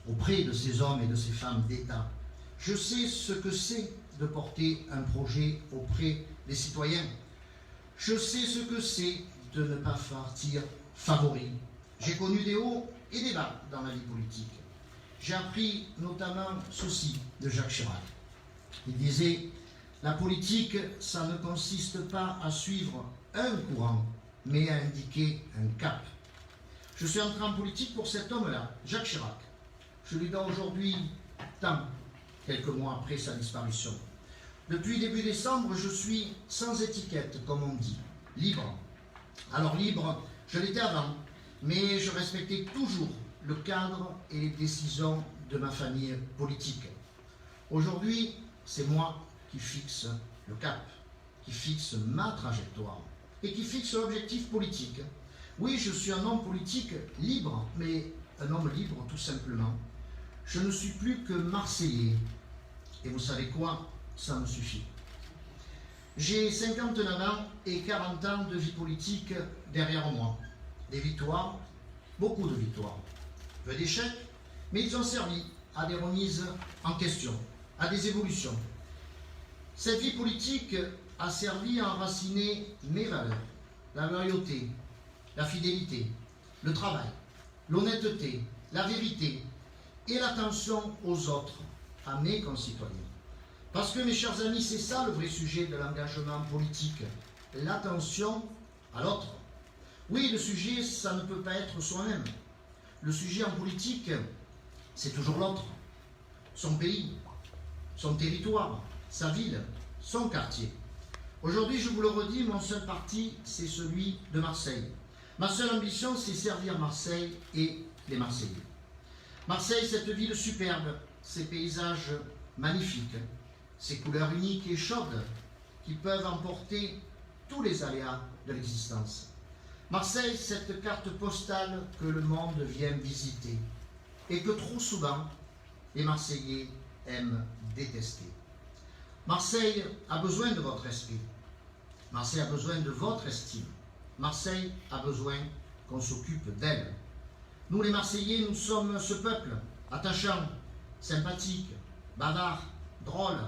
auprès de ces hommes et de ces femmes d'État. Je sais ce que c'est de porter un projet auprès des citoyens. Je sais ce que c'est de ne pas partir favori. J'ai connu des hauts et des bas dans la vie politique. J'ai appris notamment ceci de Jacques Chirac. Il disait « La politique, ça ne consiste pas à suivre un courant, mais à indiquer un cap. » Je suis entré en politique pour cet homme-là, Jacques Chirac. Je lui dois aujourd'hui tant, quelques mois après sa disparition. Depuis début décembre, je suis sans étiquette, comme on dit, libre. Alors libre, je l'étais avant, mais je respectais toujours le cadre et les décisions de ma famille politique. Aujourd'hui, c'est moi qui fixe le cap, qui fixe ma trajectoire et qui fixe l'objectif politique. Oui, je suis un homme politique libre, mais un homme libre tout simplement. Je ne suis plus que Marseillais. Et vous savez quoi? Ça me suffit. J'ai 59 ans et 40 ans de vie politique derrière moi. Des victoires, beaucoup de victoires. Peu d'échecs, mais ils ont servi à des remises en question, à des évolutions. Cette vie politique a servi à enraciner mes valeurs, la loyauté, la fidélité, le travail, l'honnêteté, la vérité et l'attention aux autres, à mes concitoyens. Parce que, mes chers amis, c'est ça le vrai sujet de l'engagement politique, l'attention à l'autre. Oui, le sujet, ça ne peut pas être soi-même. Le sujet en politique, c'est toujours l'autre, son pays, son territoire, sa ville, son quartier. Aujourd'hui, je vous le redis, mon seul parti, c'est celui de Marseille. Ma seule ambition, c'est servir Marseille et les Marseillais. Marseille, cette ville superbe, ses paysages magnifiques, ses couleurs uniques et chaudes qui peuvent emporter tous les aléas de l'existence. Marseille, cette carte postale que le monde vient visiter et que trop souvent les Marseillais aiment détester. Marseille a besoin de votre esprit. Marseille a besoin de votre estime. Marseille a besoin qu'on s'occupe d'elle. Nous les Marseillais, nous sommes ce peuple attachant, sympathique, bavard, drôle,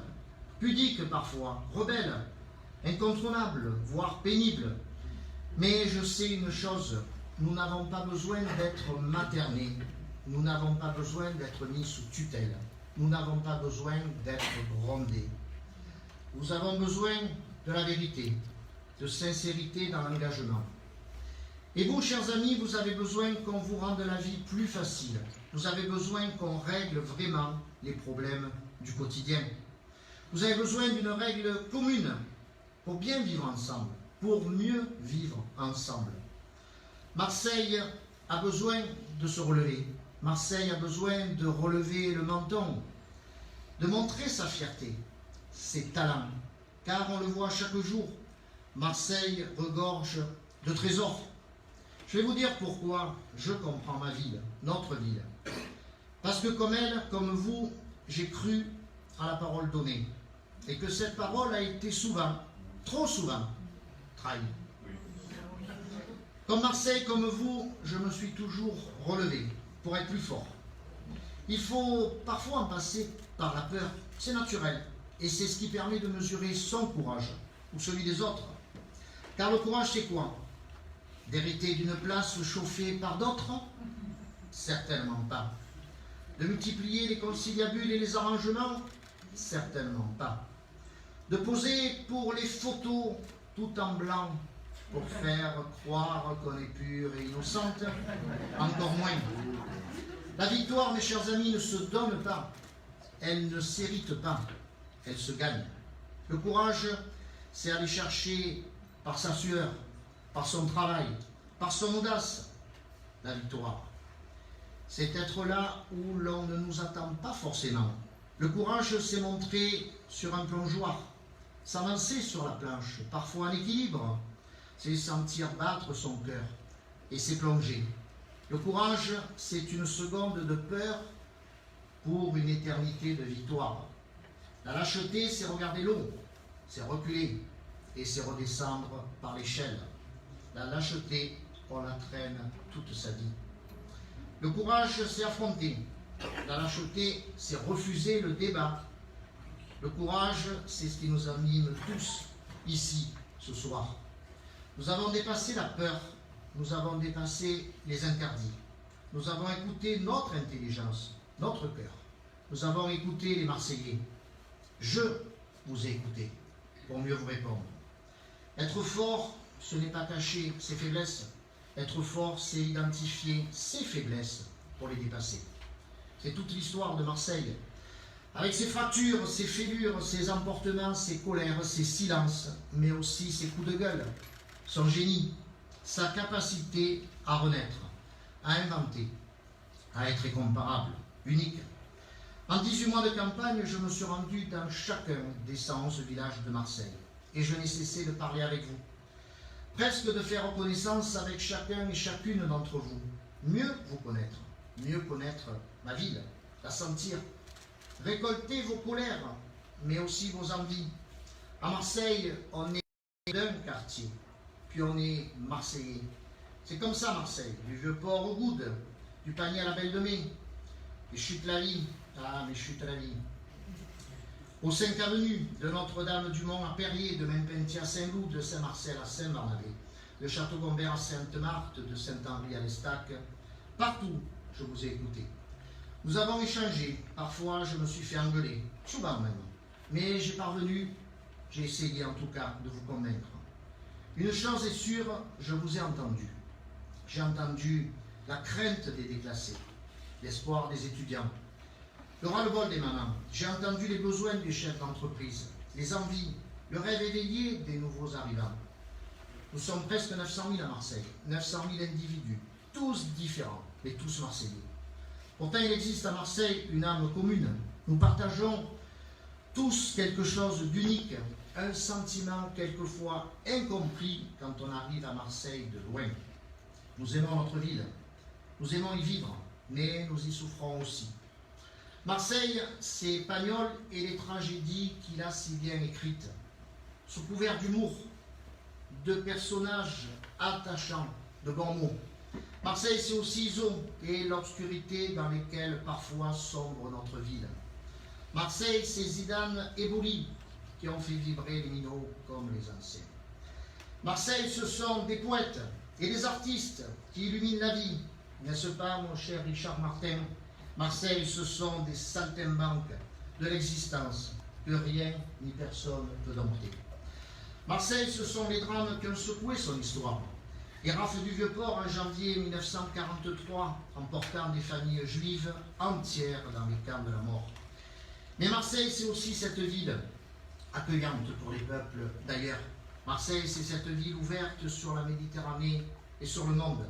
pudique parfois, rebelle, incontournable, voire pénible. Mais je sais une chose, nous n'avons pas besoin d'être maternés, nous n'avons pas besoin d'être mis sous tutelle, nous n'avons pas besoin d'être grondés. Nous avons besoin de la vérité, de sincérité dans l'engagement. Et vous, chers amis, vous avez besoin qu'on vous rende la vie plus facile. Vous avez besoin qu'on règle vraiment les problèmes du quotidien. Vous avez besoin d'une règle commune pour bien vivre ensemble, pour mieux vivre ensemble. Marseille a besoin de se relever. Marseille a besoin de relever le menton, de montrer sa fierté, ses talents, car on le voit chaque jour. Marseille regorge de trésors. Je vais vous dire pourquoi je comprends ma ville, notre ville. Parce que comme elle, comme vous, j'ai cru à la parole donnée. Et que cette parole a été souvent, trop souvent, trahie. Comme Marseille, comme vous, je me suis toujours relevé pour être plus fort. Il faut parfois en passer par la peur, c'est naturel. Et c'est ce qui permet de mesurer son courage, ou celui des autres. Car le courage, c'est quoi? D'hériter d'une place chauffée par d'autres? Certainement pas. De multiplier les conciliabules et les arrangements? Certainement pas. De poser pour les photos tout en blanc pour faire croire qu'on est pure et innocente? Encore moins. La victoire, mes chers amis, ne se donne pas. Elle ne s'hérite pas. Elle se gagne. Le courage, c'est aller chercher par sa sueur, par son travail, par son audace, la victoire. C'est être là où l'on ne nous attend pas forcément. Le courage, c'est montrer sur un plongeoir, s'avancer sur la planche, parfois en équilibre, c'est sentir battre son cœur, et c'est plonger. Le courage, c'est une seconde de peur pour une éternité de victoire. La lâcheté, c'est regarder l'eau, c'est reculer, et c'est redescendre par l'échelle. La lâcheté, on la traîne toute sa vie. Le courage, c'est affronter. La lâcheté, c'est refuser le débat. Le courage, c'est ce qui nous anime tous ici, ce soir. Nous avons dépassé la peur, nous avons dépassé les interdits. Nous avons écouté notre intelligence, notre cœur. Nous avons écouté les Marseillais. Je vous ai écouté pour mieux vous répondre. Être fort, ce n'est pas cacher ses faiblesses. Être fort, c'est identifier ses faiblesses pour les dépasser. C'est toute l'histoire de Marseille. Avec ses fractures, ses fêlures, ses emportements, ses colères, ses silences, mais aussi ses coups de gueule, son génie, sa capacité à renaître, à inventer, à être incomparable, unique. En 18 mois de campagne, je me suis rendu dans chacun des 111 villages de Marseille et je n'ai cessé de parler avec vous. Presque de faire connaissance avec chacun et chacune d'entre vous. Mieux vous connaître ma ville, la sentir, récolter vos colères, mais aussi vos envies. À Marseille, on est d'un quartier, puis on est Marseillais. C'est comme ça Marseille, du Vieux-Port au Goude, du Panier à la Belle de Mai, des chutes la vie, ah mes chutes la vie. Aux 5 avenues, de Notre-Dame-du-Mont à Perrier, de Mempentier à Saint-Loup, de Saint-Marcel à Saint-Barnabé, de Château-Gombert à Sainte-Marthe, de Saint-Henri à l'Estac, partout je vous ai écouté. Nous avons échangé, parfois je me suis fait engueuler, souvent même, mais j'ai essayé en tout cas de vous convaincre. Une chose est sûre, je vous ai entendu. J'ai entendu la crainte des déclassés, l'espoir des étudiants, le ras-le-bol des mamans. J'ai entendu les besoins des chefs d'entreprise, les envies, le rêve éveillé des nouveaux arrivants. Nous sommes presque 900 000 à Marseille, 900 000 individus, tous différents, mais tous marseillais. Pourtant, il existe à Marseille une âme commune. Nous partageons tous quelque chose d'unique, un sentiment quelquefois incompris quand on arrive à Marseille de loin. Nous aimons notre ville, nous aimons y vivre, mais nous y souffrons aussi. Marseille, c'est Pagnol et les tragédies qu'il a si bien écrites, sous couvert d'humour, de personnages attachants, de bons mots. Marseille, c'est aussi Iso et l'obscurité dans lesquelles parfois sombre notre ville. Marseille, c'est Zidane et Bouli qui ont fait vibrer les minots comme les anciens. Marseille, ce sont des poètes et des artistes qui illuminent la vie, n'est-ce pas, mon cher Richard Martin? Marseille, ce sont des saltimbanques de l'existence que rien ni personne ne peut dompter. Marseille, ce sont les drames qui ont secoué son histoire. Les rafles du Vieux-Port en janvier 1943, emportant des familles juives entières dans les camps de la mort. Mais Marseille, c'est aussi cette ville accueillante pour les peuples d'ailleurs. Marseille, c'est cette ville ouverte sur la Méditerranée et sur le monde.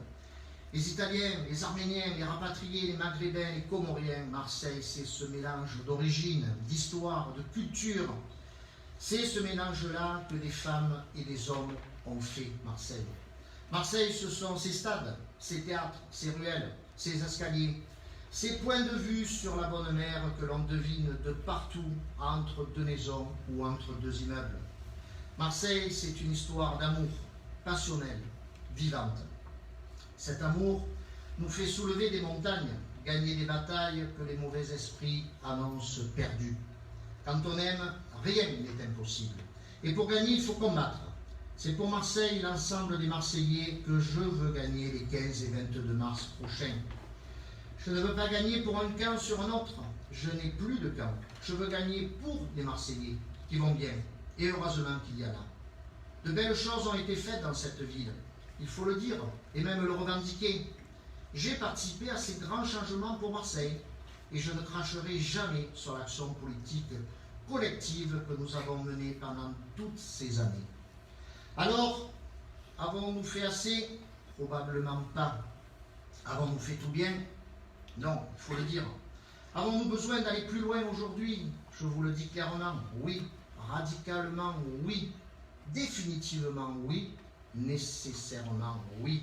Les Italiens, les Arméniens, les rapatriés, les Maghrébins, les Comoriens. Marseille, c'est ce mélange d'origine, d'histoire, de culture. C'est ce mélange-là que des femmes et des hommes ont fait Marseille. Marseille, ce sont ses stades, ses théâtres, ses ruelles, ses escaliers, ses points de vue sur la bonne mer que l'on devine de partout, entre deux maisons ou entre deux immeubles. Marseille, c'est une histoire d'amour, passionnelle, vivante. Cet amour nous fait soulever des montagnes, gagner des batailles que les mauvais esprits annoncent perdues. Quand on aime, rien n'est impossible. Et pour gagner, il faut combattre. C'est pour Marseille, l'ensemble des Marseillais, que je veux gagner les 15 et 22 mars prochains. Je ne veux pas gagner pour un camp sur un autre. Je n'ai plus de camp. Je veux gagner pour les Marseillais qui vont bien. Et heureusement qu'il y en a. De belles choses ont été faites dans cette ville. Il faut le dire, et même le revendiquer. J'ai participé à ces grands changements pour Marseille. Et je ne cracherai jamais sur l'action politique collective que nous avons menée pendant toutes ces années. Alors, avons-nous fait assez? Probablement pas. Avons-nous fait tout bien? Non, il faut le dire. Avons-nous besoin d'aller plus loin aujourd'hui? Je vous le dis clairement, oui. Radicalement, oui. Définitivement, oui. Nécessairement, oui.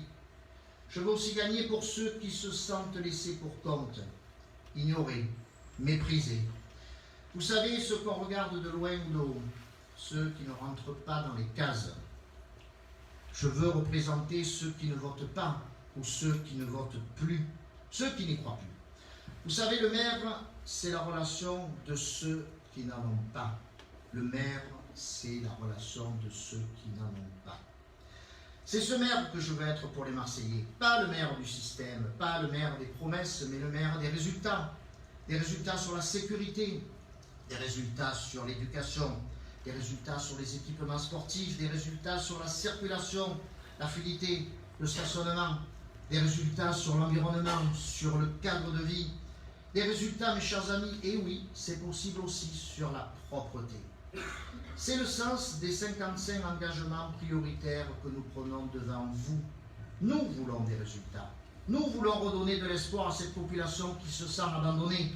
Je veux aussi gagner pour ceux qui se sentent laissés pour compte, ignorés, méprisés. Vous savez, ceux qu'on regarde de loin ou de haut, ceux qui ne rentrent pas dans les cases. Je veux représenter ceux qui ne votent pas ou ceux qui ne votent plus, ceux qui n'y croient plus. Vous savez, le maire, c'est la relation de ceux qui n'en ont pas. Le maire, c'est la relation de ceux qui n'en ont pas. C'est ce maire que je veux être pour les Marseillais. Pas le maire du système, pas le maire des promesses, mais le maire des résultats. Des résultats sur la sécurité, des résultats sur l'éducation, des résultats sur les équipements sportifs, des résultats sur la circulation, la fluidité, le stationnement, des résultats sur l'environnement, sur le cadre de vie, des résultats, mes chers amis, et oui, c'est possible aussi sur la propreté. C'est le sens des 55 engagements prioritaires que nous prenons devant vous. Nous voulons des résultats. Nous voulons redonner de l'espoir à cette population qui se sent abandonnée.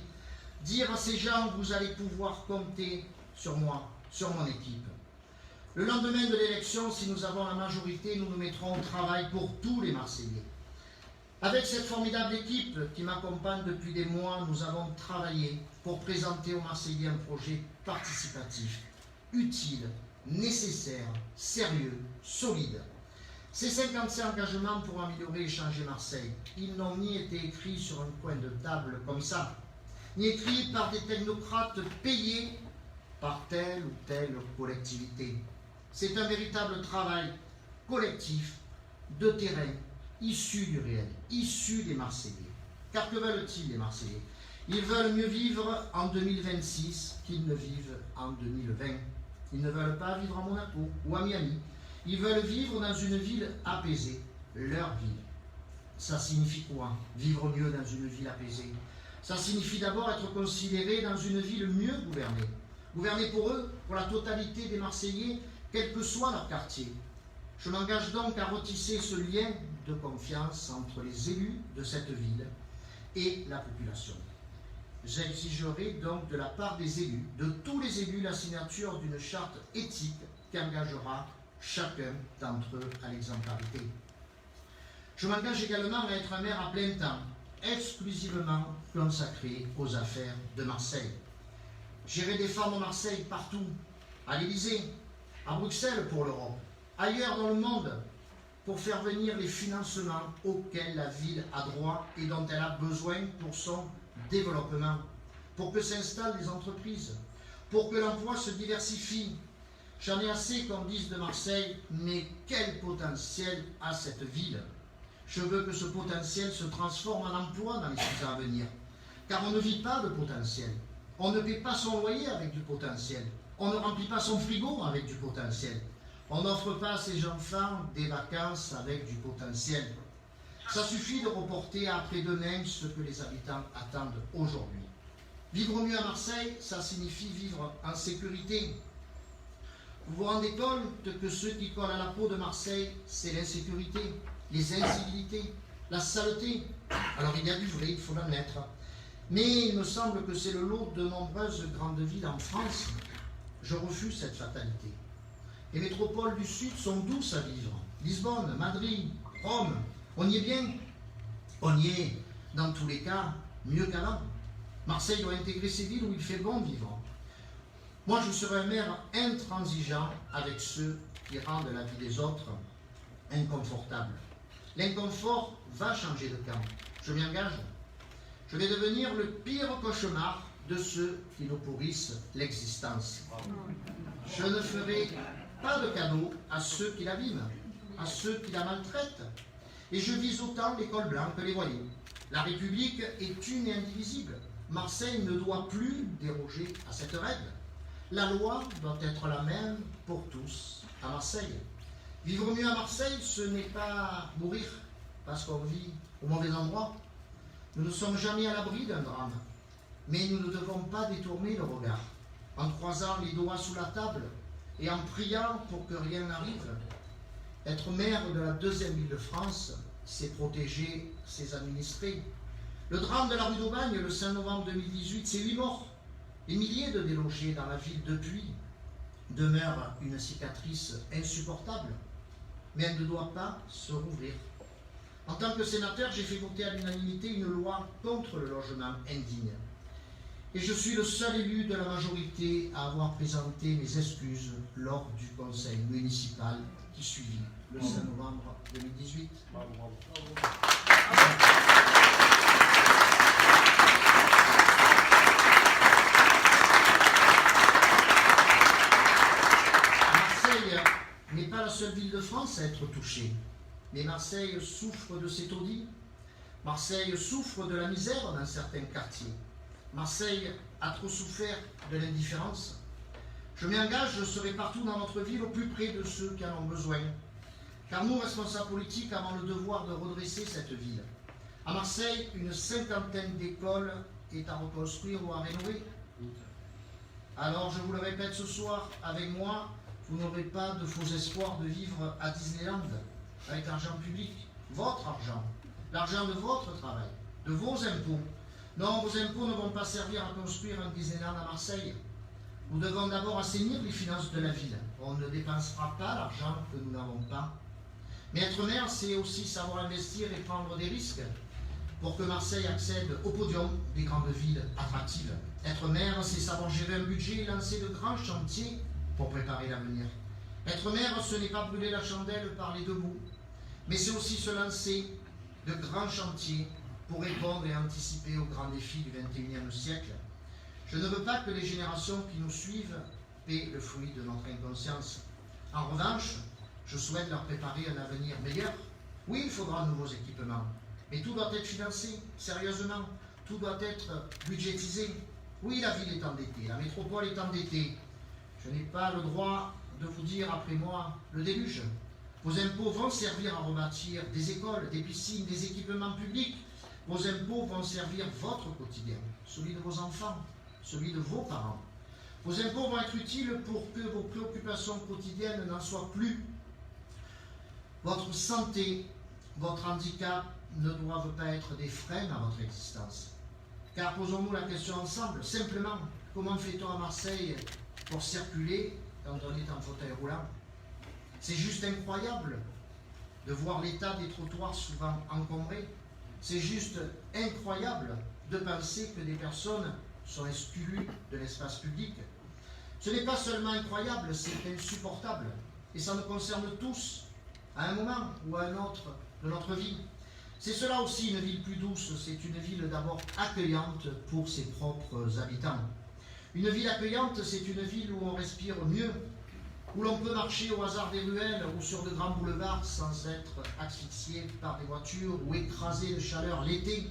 dire à ces gens, vous allez pouvoir compter sur moi, sur mon équipe. Le lendemain de l'élection, si nous avons la majorité, nous nous mettrons au travail pour tous les Marseillais. Avec cette formidable équipe qui m'accompagne depuis des mois, nous avons travaillé pour présenter aux Marseillais un projet participatif, utile, nécessaire, sérieux, solide. Ces 55 engagements pour améliorer et changer Marseille, ils n'ont ni été écrits sur un coin de table comme ça, ni écrits par des technocrates payés par telle ou telle collectivité. C'est un véritable travail collectif, de terrain, issu du réel, issu des Marseillais. Car que veulent-ils les Marseillais? Ils veulent mieux vivre en 2026 qu'ils ne vivent en 2020. Ils ne veulent pas vivre à Monaco ou à Miami. Ils veulent vivre dans une ville apaisée, leur ville. Ça signifie quoi? Vivre mieux dans une ville apaisée. Ça signifie d'abord être considéré dans une ville mieux gouvernée. Gouvernée pour eux, pour la totalité des Marseillais, quel que soit leur quartier. Je m'engage donc à retisser ce lien de confiance entre les élus de cette ville et la population. J'exigerai donc de la part des élus, de tous les élus, la signature d'une charte éthique qui engagera chacun d'entre eux à l'exemplarité. Je m'engage également à être un maire à plein temps, exclusivement consacré aux affaires de Marseille. J'irai défendre Marseille partout, à l'Élysée, à Bruxelles pour l'Europe, ailleurs dans le monde, pour faire venir les financements auxquels la ville a droit et dont elle a besoin pour son développement, pour que s'installent les entreprises, pour que l'emploi se diversifie. J'en ai assez qu'on dise de Marseille, mais quel potentiel a cette ville? Je veux que ce potentiel se transforme en emploi dans les 6 ans à venir, car on ne vit pas de potentiel. On ne paie pas son loyer avec du potentiel. On ne remplit pas son frigo avec du potentiel. On n'offre pas à ses enfants des vacances avec du potentiel. Ça suffit de reporter à après-demain ce que les habitants attendent aujourd'hui. Vivre mieux à Marseille, ça signifie vivre en sécurité. Vous vous rendez compte que ce qui colle à la peau de Marseille, c'est l'insécurité, les incivilités, la saleté. Alors il y a du vrai, il faut l'admettre. Mais il me semble que c'est le lot de nombreuses grandes villes en France. Je refuse cette fatalité. Les métropoles du Sud sont douces à vivre. Lisbonne, Madrid, Rome, on y est bien. On y est, dans tous les cas, mieux qu'avant. Marseille doit intégrer ces villes où il fait bon vivre. Moi, je serai un maire intransigeant avec ceux qui rendent la vie des autres inconfortable. L'inconfort va changer de camp. Je m'y engage. Je vais devenir le pire cauchemar de ceux qui nous pourrissent l'existence. Je ne ferai pas de cadeau à ceux qui l'abîment, à ceux qui la maltraitent. Et je vise autant les cols blancs que les voyous. La République est une et indivisible. Marseille ne doit plus déroger à cette règle. La loi doit être la même pour tous à Marseille. Vivre mieux à Marseille, ce n'est pas mourir parce qu'on vit au mauvais endroit. Nous ne sommes jamais à l'abri d'un drame, mais nous ne devons pas détourner le regard en croisant les doigts sous la table et en priant pour que rien n'arrive. Être maire de la 2e ville de France, c'est protéger ses administrés. Le drame de la rue d'Aubagne, le 5 novembre 2018, c'est 8 morts. Des milliers de délogés dans la ville depuis demeure une cicatrice insupportable, mais elle ne doit pas se rouvrir. En tant que sénateur, j'ai fait voter à l'unanimité une loi contre le logement indigne. Et je suis le seul élu de la majorité à avoir présenté mes excuses lors du conseil municipal qui suivit le 5 novembre 2018. Marseille n'est pas la seule ville de France à être touchée. Mais Marseille souffre de ses taudis. Marseille souffre de la misère dans certains quartiers. Marseille a trop souffert de l'indifférence. Je m'engage, je serai partout dans notre ville au plus près de ceux qui en ont besoin. Car nous, responsables politiques, avons le devoir de redresser cette ville. À Marseille, une 50aine d'écoles est à reconstruire ou à rénover. Alors, je vous le répète ce soir, avec moi, vous n'aurez pas de faux espoirs de vivre à Disneyland avec l'argent public, votre argent, l'argent de votre travail, de vos impôts. Non, vos impôts ne vont pas servir à construire un Disneyland à Marseille. Nous devons d'abord assainir les finances de la ville. On ne dépensera pas l'argent que nous n'avons pas. Mais être maire, c'est aussi savoir investir et prendre des risques pour que Marseille accède au podium des grandes villes attractives. Être maire, c'est savoir gérer un budget et lancer de grands chantiers pour préparer l'avenir. Être maire, ce n'est pas brûler la chandelle par les deux bouts, mais c'est aussi se lancer de grands chantiers pour répondre et anticiper aux grands défis du XXIe siècle. Je ne veux pas que les générations qui nous suivent paient le fruit de notre inconscience. En revanche, je souhaite leur préparer un avenir meilleur. Oui, il faudra de nouveaux équipements, mais tout doit être financé, sérieusement. Tout doit être budgétisé. Oui, la ville est endettée, la métropole est endettée. Je n'ai pas le droit de vous dire après moi le déluge. Vos impôts vont servir à rebâtir des écoles, des piscines, des équipements publics. Vos impôts vont servir votre quotidien, celui de vos enfants, celui de vos parents. Vos impôts vont être utiles pour que vos préoccupations quotidiennes n'en soient plus. Votre santé, votre handicap ne doivent pas être des freins à votre existence. Car posons-nous la question ensemble, simplement, comment fait-on à Marseille pour circuler quand on est en fauteuil roulant? C'est juste incroyable de voir l'état des trottoirs souvent encombrés. C'est juste incroyable de penser que des personnes sont exclues de l'espace public. Ce n'est pas seulement incroyable, c'est insupportable. Et ça nous concerne tous, à un moment ou à un autre de notre vie. C'est cela aussi une ville plus douce, c'est une ville d'abord accueillante pour ses propres habitants. Une ville accueillante, c'est une ville où on respire mieux, où l'on peut marcher au hasard des ruelles ou sur de grands boulevards sans être asphyxié par des voitures ou écrasé de chaleur l'été.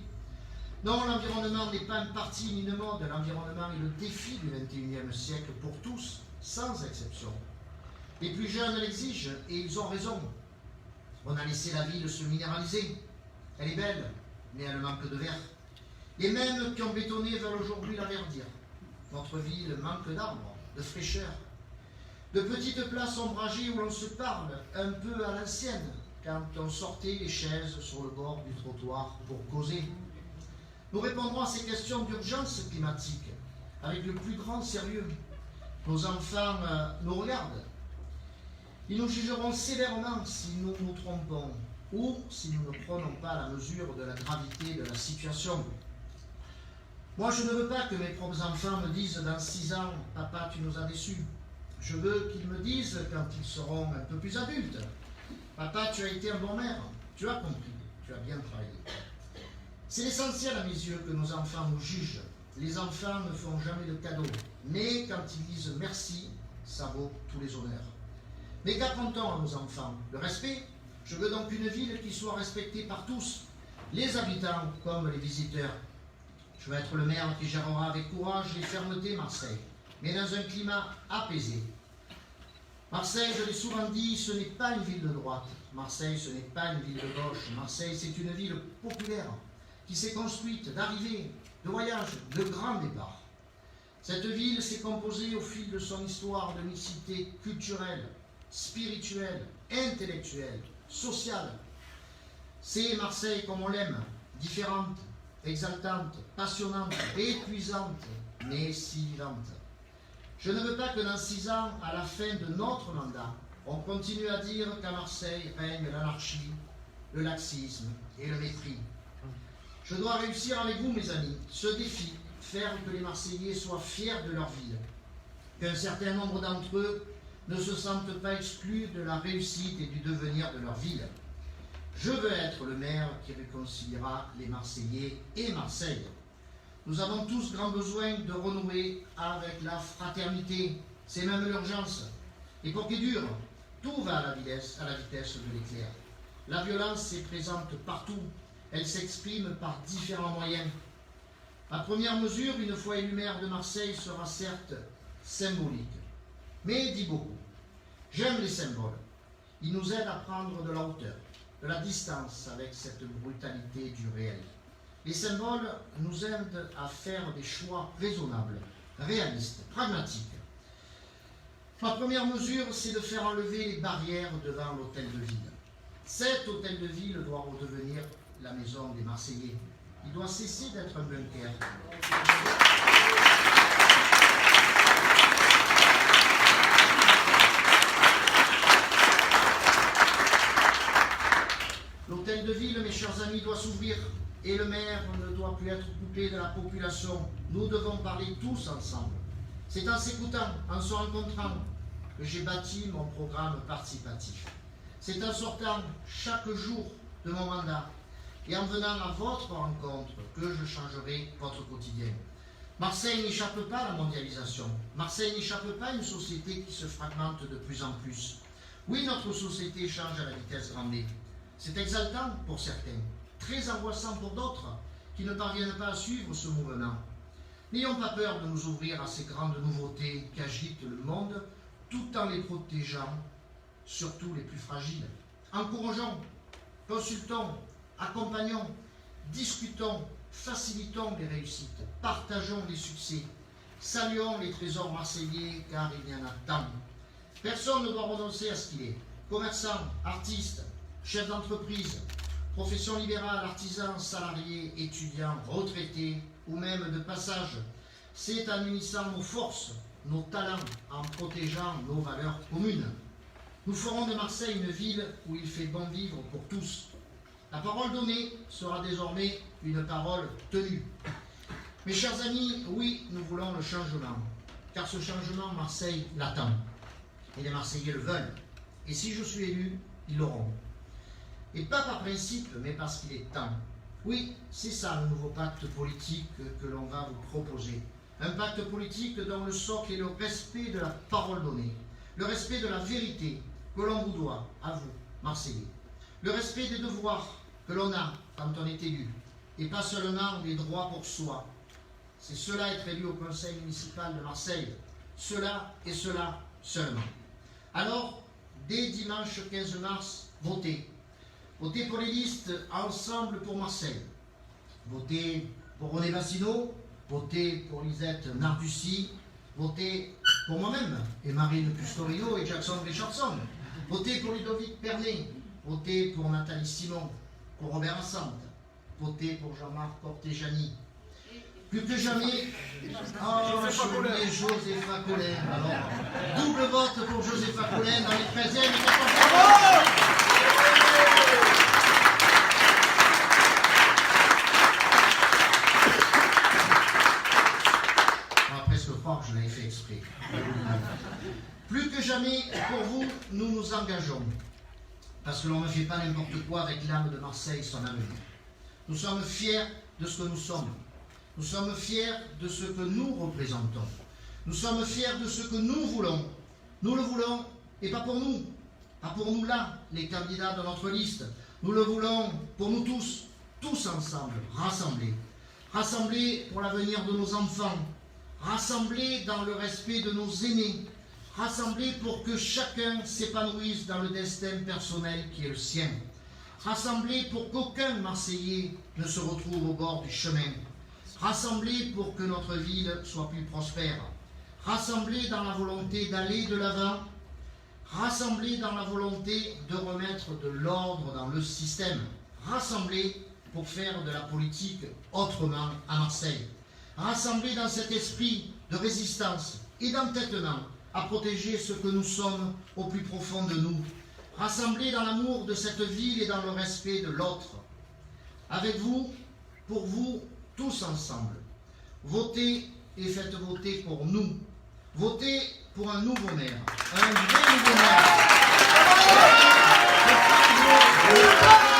Non, l'environnement n'est pas un parti ni une mode, l'environnement est le défi du XXIe siècle pour tous, sans exception. Les plus jeunes l'exigent et ils ont raison. On a laissé la ville se minéraliser. Elle est belle, mais elle manque de verre. Les mêmes qui ont bétonné veulent aujourd'hui la verdir. Notre ville manque d'arbres, de fraîcheur, de petites places ombragées où l'on se parle un peu à l'ancienne, quand on sortait les chaises sur le bord du trottoir pour causer. Nous répondrons à ces questions d'urgence climatique avec le plus grand sérieux. Nos enfants nous regardent. Ils nous jugeront sévèrement si nous nous trompons ou si nous ne prenons pas la mesure de la gravité de la situation. Moi, je ne veux pas que mes propres enfants me disent dans 6 ans « Papa, tu nous as déçus ». Je veux qu'ils me disent, quand ils seront un peu plus adultes, « Papa, tu as été un bon maire, tu as compris, tu as bien travaillé ». C'est l'essentiel à mes yeux que nos enfants nous jugent. Les enfants ne font jamais de cadeaux, mais quand ils disent « merci », ça vaut tous les honneurs. Mais qu'apprend-on à nos enfants? Le respect. Je veux donc une ville qui soit respectée par tous, les habitants comme les visiteurs. Je veux être le maire qui gérera avec courage et fermeté Marseille, mais dans un climat apaisé. Marseille, je l'ai souvent dit, ce n'est pas une ville de droite. Marseille, ce n'est pas une ville de gauche. Marseille, c'est une ville populaire qui s'est construite d'arrivées, de voyages, de grands départs. Cette ville s'est composée au fil de son histoire de mixité culturelle, spirituelle, intellectuelle, sociale. C'est Marseille comme on l'aime, différente, exaltante, passionnante, épuisante, mais si vivante. Je ne veux pas que dans 6 ans, à la fin de notre mandat, on continue à dire qu'à Marseille règne l'anarchie, le laxisme et le mépris. Je dois réussir avec vous, mes amis, ce défi, faire que les Marseillais soient fiers de leur ville, qu'un certain nombre d'entre eux ne se sentent pas exclus de la réussite et du devenir de leur ville. Je veux être le maire qui réconciliera les Marseillais et Marseille. Nous avons tous grand besoin de renouer avec la fraternité. C'est même l'urgence. Et pour qu'il dure, tout va à la vitesse de l'éclair. La violence est présente partout. Elle s'exprime par différents moyens. Ma première mesure, une fois élu maire de Marseille, sera certes symbolique, mais dit beaucoup. J'aime les symboles. Ils nous aident à prendre de la hauteur, de la distance avec cette brutalité du réel. Les symboles nous aident à faire des choix raisonnables, réalistes, pragmatiques. Ma première mesure, c'est de faire enlever les barrières devant l'hôtel de ville. Cet hôtel de ville doit redevenir la maison des Marseillais. Il doit cesser d'être un bunker. L'hôtel de ville, mes chers amis, doit s'ouvrir et le maire ne doit plus être coupé de la population. Nous devons parler tous ensemble. C'est en s'écoutant, en se rencontrant, que j'ai bâti mon programme participatif. C'est en sortant chaque jour de mon mandat et en venant à votre rencontre que je changerai votre quotidien. Marseille n'échappe pas à la mondialisation. Marseille n'échappe pas à une société qui se fragmente de plus en plus. Oui, notre société change à la vitesse grand V. C'est exaltant pour certains, très angoissant pour d'autres qui ne parviennent pas à suivre ce mouvement. N'ayons pas peur de nous ouvrir à ces grandes nouveautés qui agitent le monde tout en les protégeant, surtout les plus fragiles. Encourageons, consultons, accompagnons, discutons, facilitons les réussites, partageons les succès, saluons les trésors marseillais car il y en a tant. Personne ne doit renoncer à ce qu'il est. Commerçant, artiste, chef d'entreprise, profession libérale, artisan, salarié, étudiant, retraité ou même de passage. C'est en unissant nos forces, nos talents, en protégeant nos valeurs communes. Nous ferons de Marseille une ville où il fait bon vivre pour tous. La parole donnée sera désormais une parole tenue. Mes chers amis, oui, nous voulons le changement, car ce changement, Marseille l'attend. Et les Marseillais le veulent. Et si je suis élu, ils l'auront. Et pas par principe, mais parce qu'il est temps. Oui, c'est ça le nouveau pacte politique que l'on va vous proposer. Un pacte politique dont le socle est le respect de la parole donnée, le respect de la vérité que l'on vous doit, à vous, Marseillais. Le respect des devoirs que l'on a quand on est élu, et pas seulement des droits pour soi. C'est cela être élu au conseil municipal de Marseille. Cela et cela seulement. Alors, dès dimanche 15 mars, votez. Votez pour les listes Ensemble pour Marseille. Votez pour René Bassino. Votez pour Lisette Narducy. Votez pour moi-même et Marine Pustorino et Jackson Richardson. Votez pour Ludovic Pernet. Votez pour Nathalie Simon. Pour Robert Assante. Votez pour Jean-Marc Cortejani. Plus que jamais, Josépha Collin. Alors, double vote pour Josépha Collin dans les 13e et 14e. On va presque croire que je l'avais fait exprès. Plus que jamais, pour vous, nous nous engageons. Parce que l'on ne fait pas n'importe quoi avec l'âme de Marseille, son avenir. Nous sommes fiers de ce que nous sommes. Nous sommes fiers de ce que nous représentons. Nous sommes fiers de ce que nous voulons. Nous le voulons, et pas pour nous. Pas pour nous là, les candidats de notre liste. Nous le voulons pour nous tous, tous ensemble, rassemblés. Rassemblés pour l'avenir de nos enfants. Rassemblés dans le respect de nos aînés. Rassemblés pour que chacun s'épanouisse dans le destin personnel qui est le sien. Rassemblés pour qu'aucun Marseillais ne se retrouve au bord du chemin. Rassemblés pour que notre ville soit plus prospère. Rassemblés dans la volonté d'aller de l'avant. Rassemblés dans la volonté de remettre de l'ordre dans le système. Rassemblés pour faire de la politique autrement à Marseille. Rassemblés dans cet esprit de résistance et d'entêtement à protéger ce que nous sommes au plus profond de nous. Rassemblés dans l'amour de cette ville et dans le respect de l'autre. Avec vous, pour vous, tous ensemble. Votez et faites voter pour nous. Votez pour un nouveau maire. Un vrai nouveau maire.